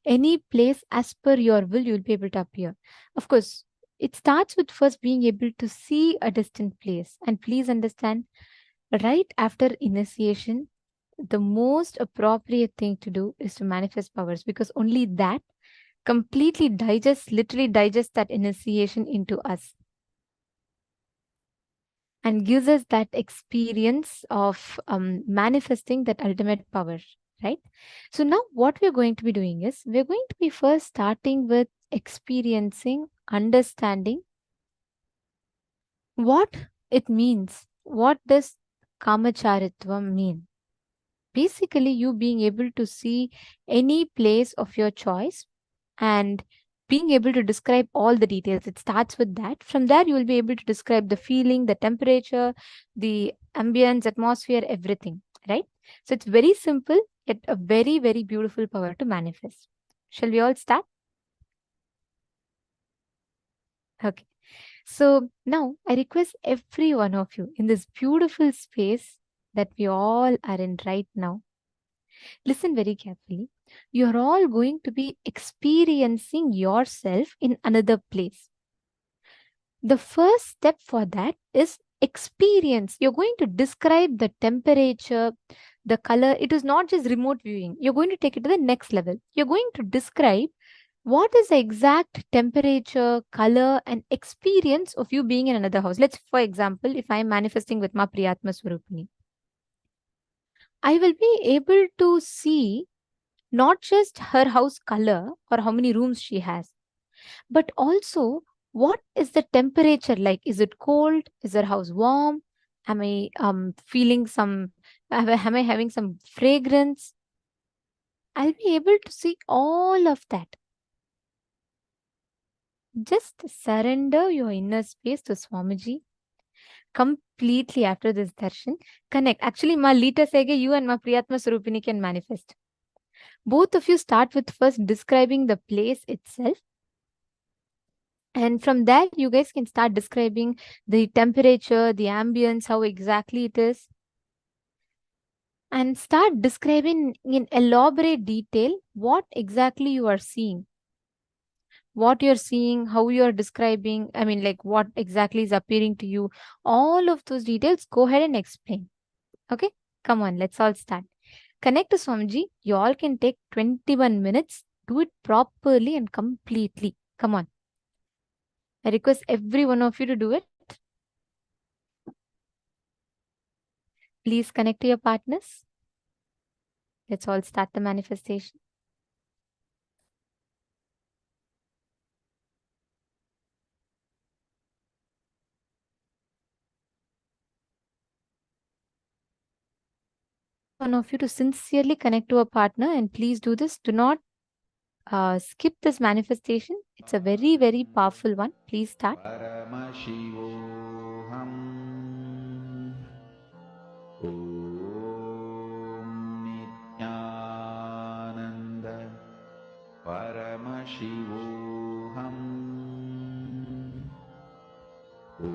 Any place as per your will, you'll be able to appear. Of course, it starts with first being able to see a distant place. And please understand, right after initiation, the most appropriate thing to do is to manifest powers, because only that completely literally digests that initiation into us and gives us that experience of manifesting that ultimate power, right? So now what we're going to be doing is we're going to be first starting with experiencing, understanding what it means. What does Kamacharitvam mean? Basically, you being able to see any place of your choice and being able to describe all the details. It starts with that. From there, you will be able to describe the feeling, the temperature, the ambience, atmosphere, everything, right? So it's very simple, yet a very, very beautiful power to manifest. Shall we all start? Okay. So now I request every one of you in this beautiful space that we all are in right now, listen very carefully. You're all going to be experiencing yourself in another place. The first step for that is experience. You're going to describe the temperature, the color. It is not just remote viewing. You're going to take it to the next level. You're going to describe what is the exact temperature, color, and experience of you being in another house. Let's, for example, if I'm manifesting with Ma Priyatma Swarupini, I will be able to see not just her house color or how many rooms she has, but also what is the temperature like? Is it cold? Is her house warm? Am I feeling some, am I having some fragrance? I'll be able to see all of that. Just surrender your inner space to Swamiji completely after this darshan. Connect. Actually, Ma Lita Sege, you and Ma Priyatma Surupini can manifest. Both of you start with first describing the place itself. And from there, you guys can start describing the temperature, the ambience, how exactly it is. And start describing in elaborate detail what exactly you are seeing. What you're seeing, how you're describing, I mean, like what exactly is appearing to you. All of those details, go ahead and explain. Okay? Come on, let's all start. Connect to Swamiji. You all can take 21 minutes. Do it properly and completely. Come on. I request every one of you to do it. Please connect to your partners. Let's all start the manifestation. One of you to sincerely connect to a partner, and please do this. Do not skip this manifestation. It's a very, very powerful one. Please start.
Paramashivoham. Om Nithyananda Paramashivoham. Om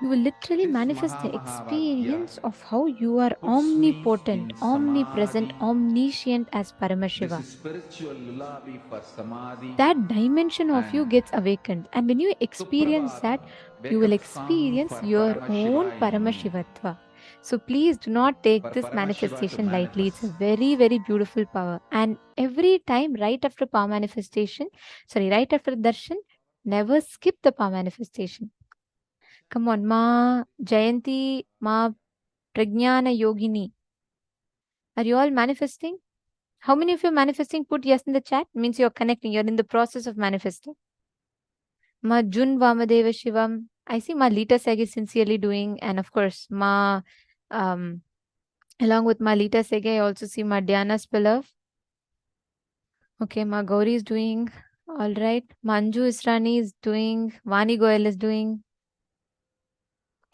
You will literally
This
manifest the
Mahamahavakyas
experience of how you are
puts me
omnipotent,
in
omnipresent,
Samadhi.
omniscient as
This
Paramashiva.
is spiritual lullaby for Samadhi
That dimension of you
and
gets awakened. And when you experience
Suprabhata,
that, you
wake
will
up song
experience
for
your own
Paramashiva in me.
Paramashivatva. So please do not take
For
this
Paramashiva to
manifestation lightly. It's a
manifest.
very, very beautiful power. And every time, right after power manifestation, right after darshan, never skip the power manifestation. Come on, Ma Jayanti, Ma Pragnana Yogini. Are you all manifesting? How many of you are manifesting? Put yes in the chat. Means you're connecting. You're in the process of manifesting. Ma Jun Vamadeva Shivam. I see Ma Lita Seg is sincerely doing. And of course, um, along with Ma Lita Seg, I also see Ma Diana Spillav. Okay, Ma Gauri is doing. All right. Manju Israni is doing. Vani Goyal is doing.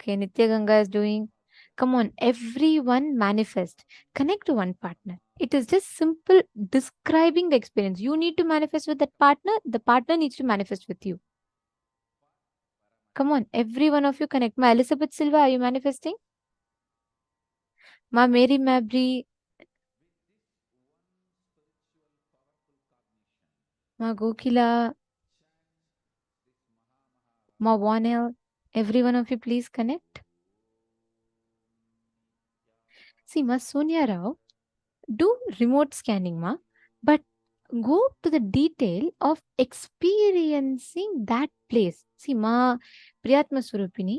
Okay, Nitya Ganga is doing. Come on, everyone manifest. Connect to one partner. It is just simple describing the experience. You need to manifest with that partner. The partner needs to manifest with you. Come on, every one of you connect. Ma Elizabeth Silva, are you manifesting? Ma Mary Mabry. Ma Gokila. Ma Wanel. Every one of you, please connect. See, Ma Sonia Rao, do remote scanning, Ma, but go to the detail of experiencing that place. See, Ma Priyatma Surupini,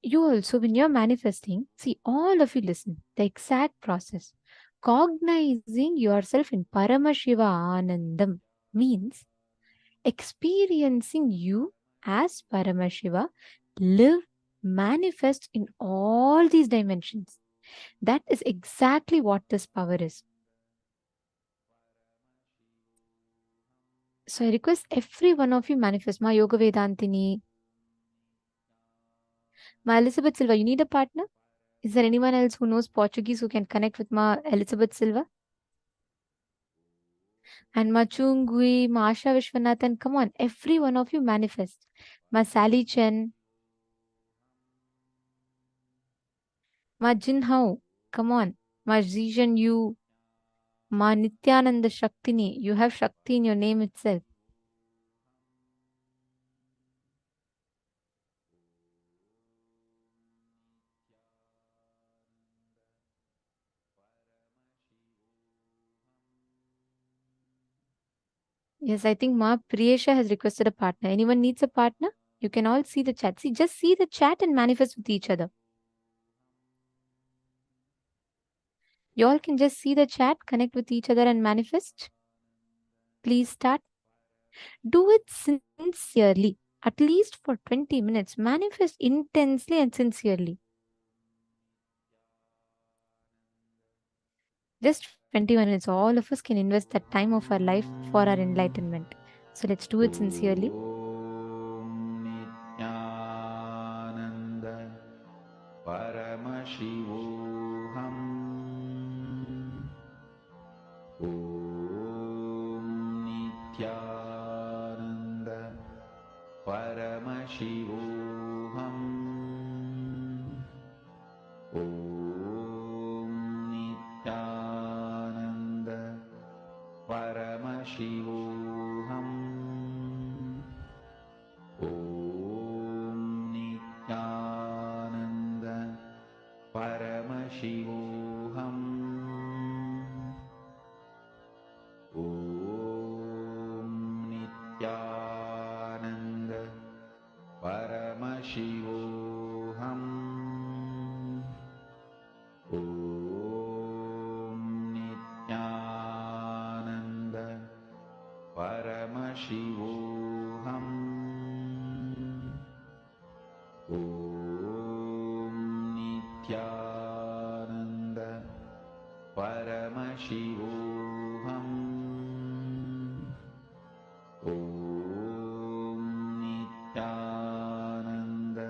you also, when you're manifesting, see, all of you listen, the exact process. Cognizing yourself in Paramashiva Anandam means experiencing you as Paramashiva, live, manifest in all these dimensions. That is exactly what this power is. So I request every one of you manifest. Ma Yoga Vedantini, Ma Elizabeth Silva, you need a partner? Is there anyone else who knows Portuguese who can connect with Ma Elizabeth Silva? And Ma Chungui, Ma Asha Vishwanathan, come on, every one of you manifest. Ma Sally Chen, Ma Jin Hao, come on. Ma Zijan Yu, Ma Nityananda Shaktini, you have Shakti in your name itself. Yes, I think Ma Priyesha has requested a partner. Anyone needs a partner? You can all see the chat. See, just see the chat and manifest with each other. You all can just see the chat, connect with each other and manifest. Please start. Do it sincerely. At least for 20 minutes. Manifest intensely and sincerely. Just 21 minutes. All of us can invest that time of our life for our enlightenment. So let's do it sincerely.
Om Nityananda Paramashivoham. Om Nityananda Paramashivoham. Om Nityananda Paramashivoham. Om Nityananda Paramashivoham. Om Nityananda Paramashivoham. Om Nityananda Paramashivoham. Om Nityananda Paramashivoham. Om Nityananda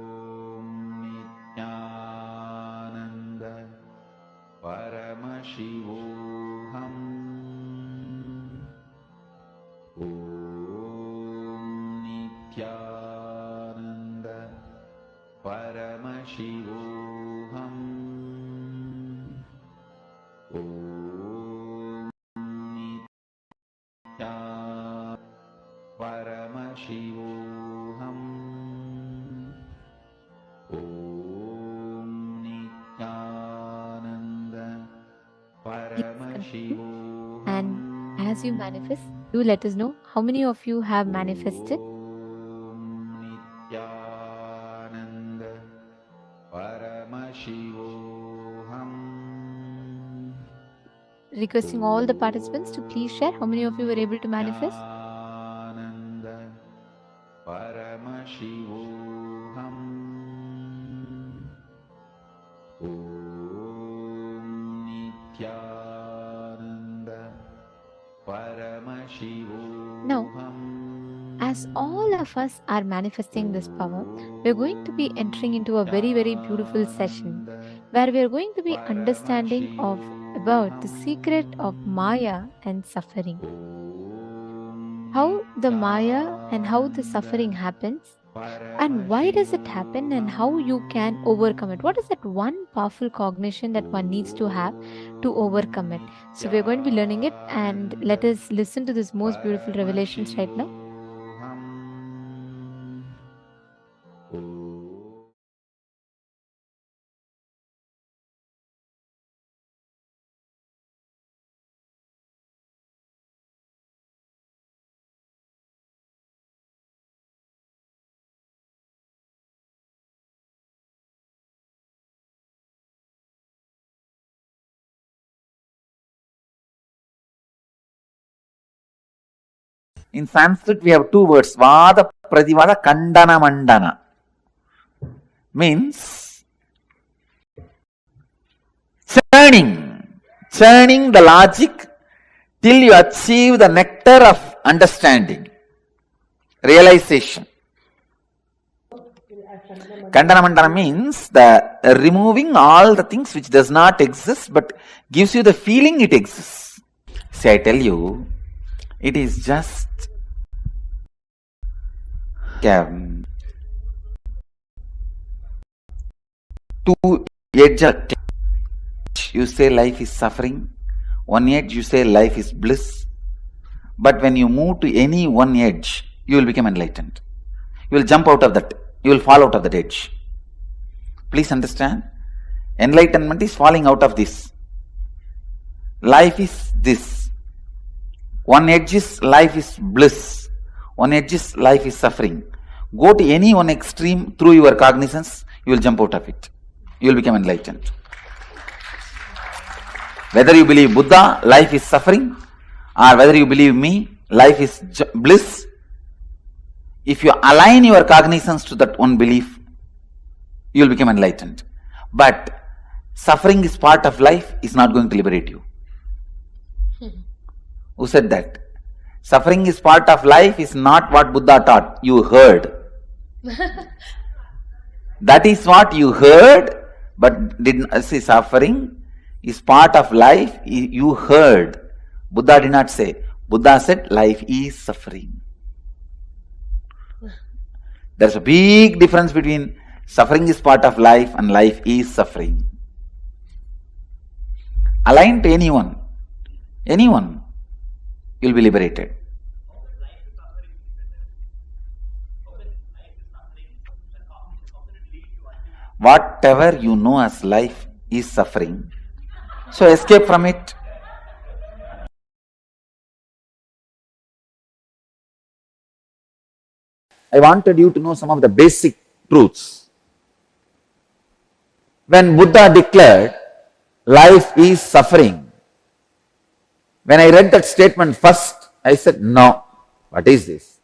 Paramashivoham. Om Nitya Paramashivoham. Om Nityananda Paramashivoham.
And as you manifest, do let us know how many of you have manifested.
Nityananda Paramashivoham.
Requesting all the participants to please share how many of you were able to manifest.
Nityananda Paramashivoham. Om Nityananda Paramashivoham.
Now, as all of us are manifesting this power, we're going to be entering into a very, very beautiful session where we're going to be understanding about the secret of Maya and suffering. How the Maya and how the suffering happens, and why does it happen, and how you can overcome it. What is that one powerful cognition that one needs to have to overcome it? So we're going to be learning it, and let us listen to this most beautiful revelations right now.
In Sanskrit, we have two words, Vada, Pradivada, Kandana, Mandana. Means churning the logic till you achieve the nectar of understanding, realization. Kandana Mandana means the removing all the things which does not exist but gives you the feeling it exists. See, I tell you, it is just two edges. You say life is suffering, one edge you say life is bliss. But when you move to any one edge, you will become enlightened. You will jump out of that, you will fall out of that edge. Please understand, enlightenment is falling out of this. Life is this. One edge is life is bliss, one edge is life is suffering. Go to any one extreme through your cognizance, you will jump out of it. You will become enlightened. Whether you believe Buddha, life is suffering, or whether you believe me, life is bliss, if you align your cognizance to that one belief, you will become enlightened. But suffering is part of life is not going to liberate you. Who said that? Suffering is part of life is not what Buddha taught. You heard. That is what you heard, but did not say suffering is part of life. You heard. Buddha did not say. Buddha said life is suffering. There's a big difference between suffering is part of life and life is suffering. Align to anyone, you'll be liberated. Whatever you know as life is suffering, so escape from it. I wanted you to know some of the basic truths. When Buddha declared life is suffering, when I read that statement first, I said, no, what is this?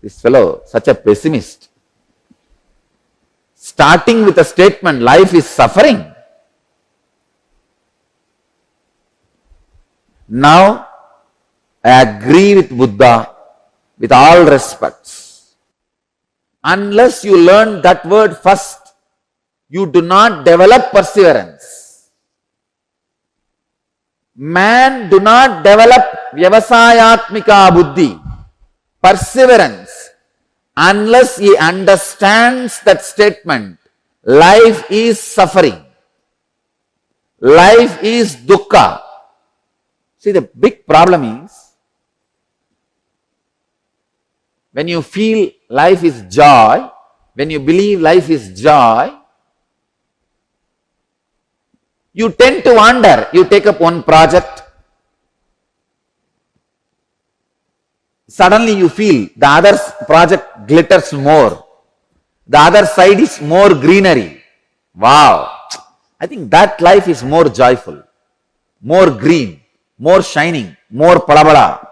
This fellow, such a pessimist. Starting with a statement, life is suffering. Now, I agree with Buddha with all respects. Unless you learn that word first, you do not develop perseverance. Man do not develop vyavasayatmika buddhi, perseverance, unless he understands that statement, life is suffering. Life is dukkha. See, the big problem is, when you feel life is joy, when you believe life is joy, you tend to wander. You take up one project, suddenly you feel the other project glitters more. The other side is more greenery. Wow! I think that life is more joyful, more green, more shining, more palabala.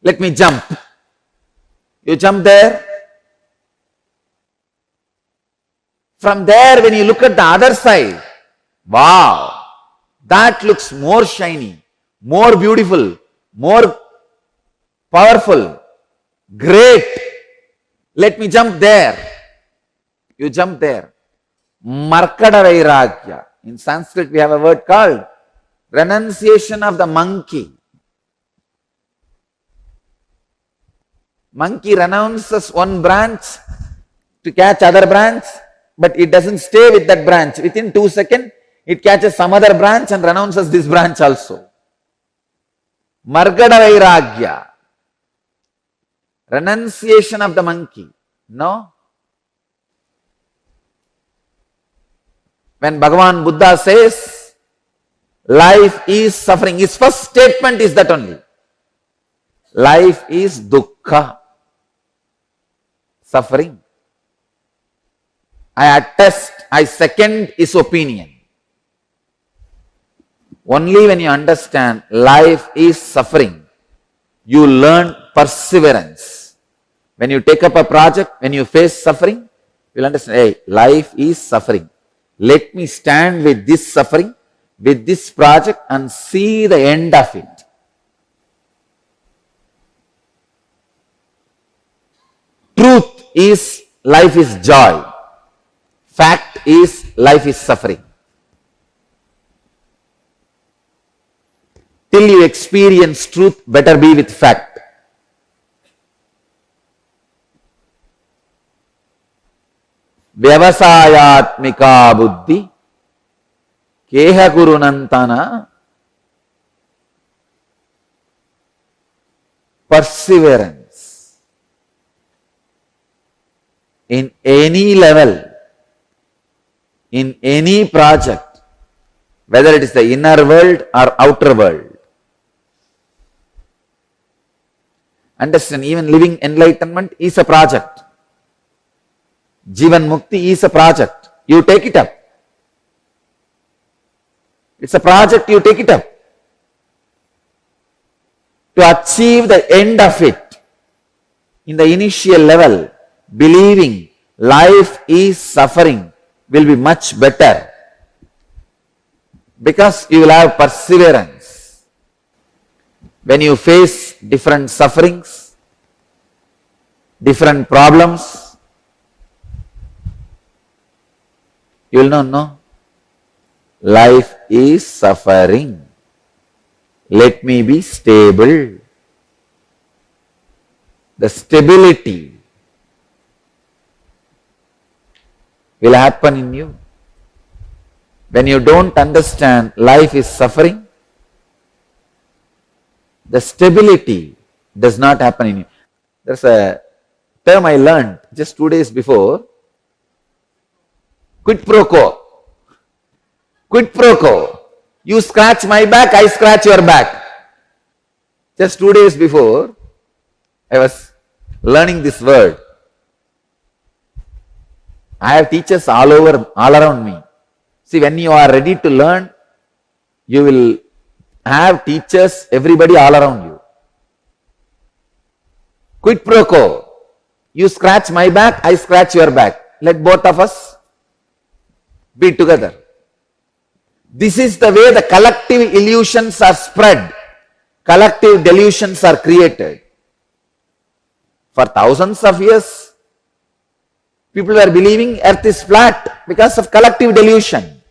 Let me jump. You jump there. From there, when you look at the other side, wow, that looks more shiny, more beautiful, more powerful, great. Let me jump there. You jump there. Markada Vairagya. In Sanskrit, we have a word called renunciation of the monkey. Monkey renounces one branch to catch other branch, but it doesn't stay with that branch. Within 2 seconds, it catches some other branch and renounces this branch also. Margada Vairagya. Renunciation of the monkey. No? When Bhagavan Buddha says, life is suffering, his first statement is that only. Life is dukkha. Suffering. I attest, I second his opinion. Only when you understand life is suffering, you learn perseverance. When you take up a project, when you face suffering, you'll understand, hey, life is suffering. Let me stand with this suffering, with this project and see the end of it. Truth is life is joy. Fact is life is suffering. Till you experience truth, better be with fact. Vyavasayatmika buddhi keha kurunantana. Perseverance in any level, in any project, whether it is the inner world or outer world. Understand, even living enlightenment is a project. Jivan Mukti is a project. You take it up. It's a project, you take it up. To achieve the end of it, in the initial level, believing life is suffering will be much better. Because you will have perseverance. When you face different sufferings, different problems, you will know, no, life is suffering. Let me be stable. The stability will happen in you. When you don't understand life is suffering, the stability does not happen in you. There's a term I learned just 2 days before. Quid pro quo. Quid pro quo. You scratch my back, I scratch your back. Just 2 days before, I was learning this word. I have teachers all around me. See, when you are ready to learn, you will have teachers, everybody all around you. Quid pro quo. You scratch my back, I scratch your back. Let both of us be together. This is the way the collective illusions are spread. Collective delusions are created. For thousands of years, people were believing earth is flat because of collective delusion.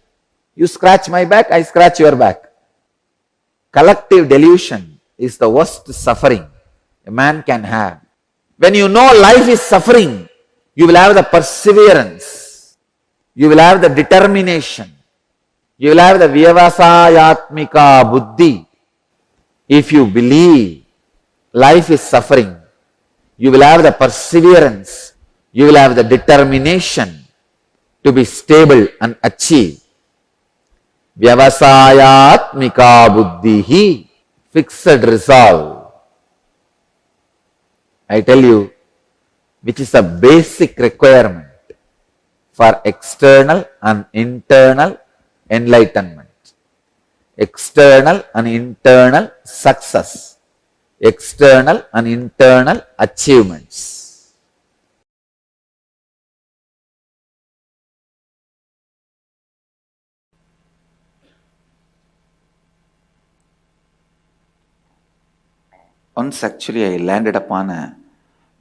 You scratch my back, I scratch your back. Collective delusion is the worst suffering a man can have. When you know life is suffering, you will have the perseverance. You will have the determination. You will have the vyavasayatmika buddhi. If you believe life is suffering, you will have the perseverance. You will have the determination to be stable and achieve. Vyavasayatmika buddhihi, fixed resolve. I tell you, which is a basic requirement for external and internal enlightenment, external and internal success, external and internal achievements. Once actually I landed upon a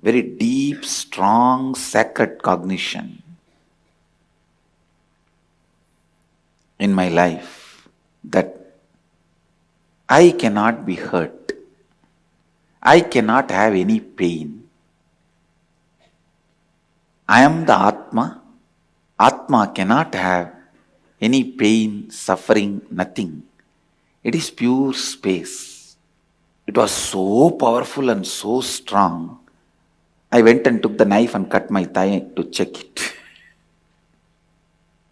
very deep, strong, sacred cognition in my life that I cannot be hurt. I cannot have any pain. I am the Atma. Atma cannot have any pain, suffering, nothing. It is pure space. It was so powerful and so strong. I went and took the knife and cut my thigh to check it.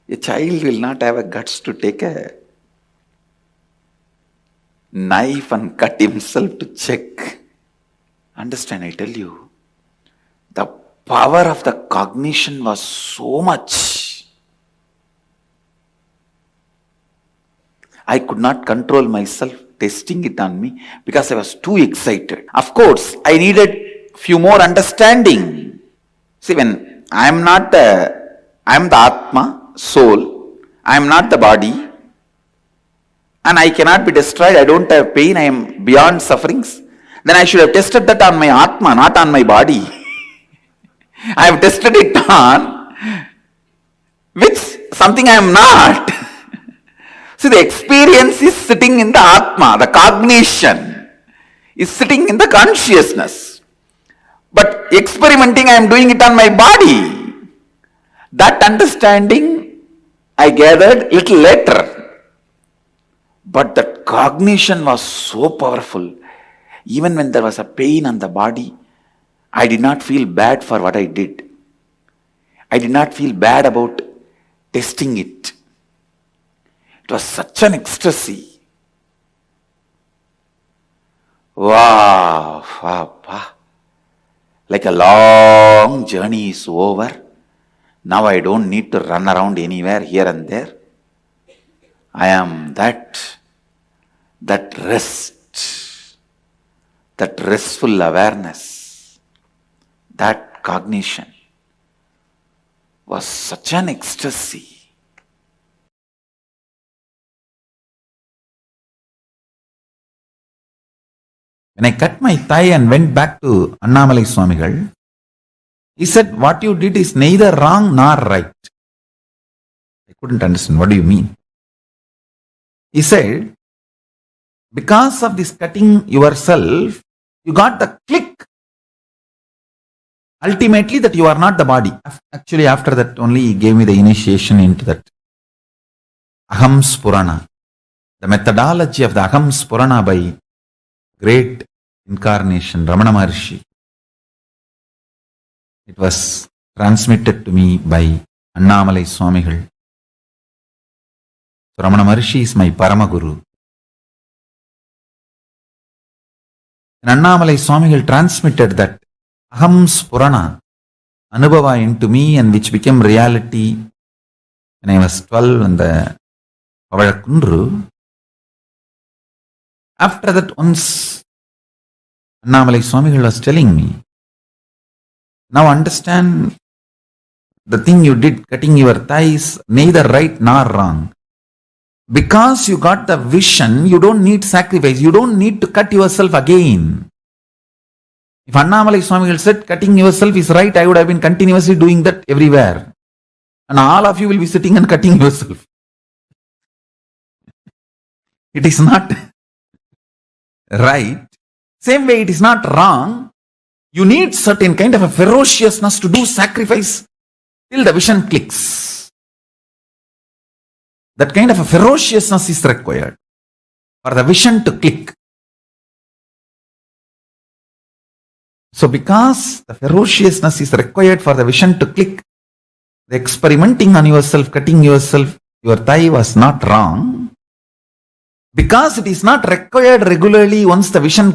A child will not have a guts to take a knife and cut himself to check. Understand, I tell you, the power of the cognition was so much. I could not control myself testing it on me because I was too excited. Of course, I needed few more understanding. See, when I am the Atma, soul, I am not the body, and I cannot be destroyed, I don't have pain, I am beyond sufferings, then I should have tested that on my Atma, not on my body. I have tested it on which something I am not. See, the experience is sitting in the Atma, the cognition is sitting in the consciousness. But experimenting, I am doing it on my body. That understanding I gathered little later. But that cognition was so powerful. Even when there was a pain on the body, I did not feel bad for what I did. I did not feel bad about testing it. It was such an ecstasy. Wow, wow, wow. Like a long journey is over. Now I don't need to run around anywhere here and there. I am that rest, that restful awareness, that cognition was such an ecstasy. When I cut my thigh and went back to Annamalai Swamigal, he said, what you did is neither wrong nor right. I couldn't understand. What do you mean? He said, because of this cutting yourself, you got the click. Ultimately, that you are not the body. Actually, after that only he gave me the initiation into that Aham Spurana. The methodology of the Aham Spurana by great incarnation, Ramana Maharshi. It was transmitted to me by Annamalai Swamigal. So Ramana Maharshi is my Paramaguru. And Annamalai Swamigal transmitted that Aham Spurana, Anubhava into me, and which became reality when I was 12 in the Pavazhakundru. After that, once Annamalai Swamigal was telling me, now understand the thing you did, cutting your thighs, neither right nor wrong. Because you got the vision, you don't need sacrifice, you don't need to cut yourself again. If Annamalai Swamigal said cutting yourself is right, I would have been continuously doing that everywhere. And all of you will be sitting and cutting yourself. It is not right. Same way, it is not wrong. You need certain kind of a ferociousness to do sacrifice till the vision clicks. That kind of a ferociousness is required for the vision to click. So because the ferociousness is required for the vision to click, the experimenting on yourself, cutting yourself, your thigh was not wrong. Because it is not required regularly once the vision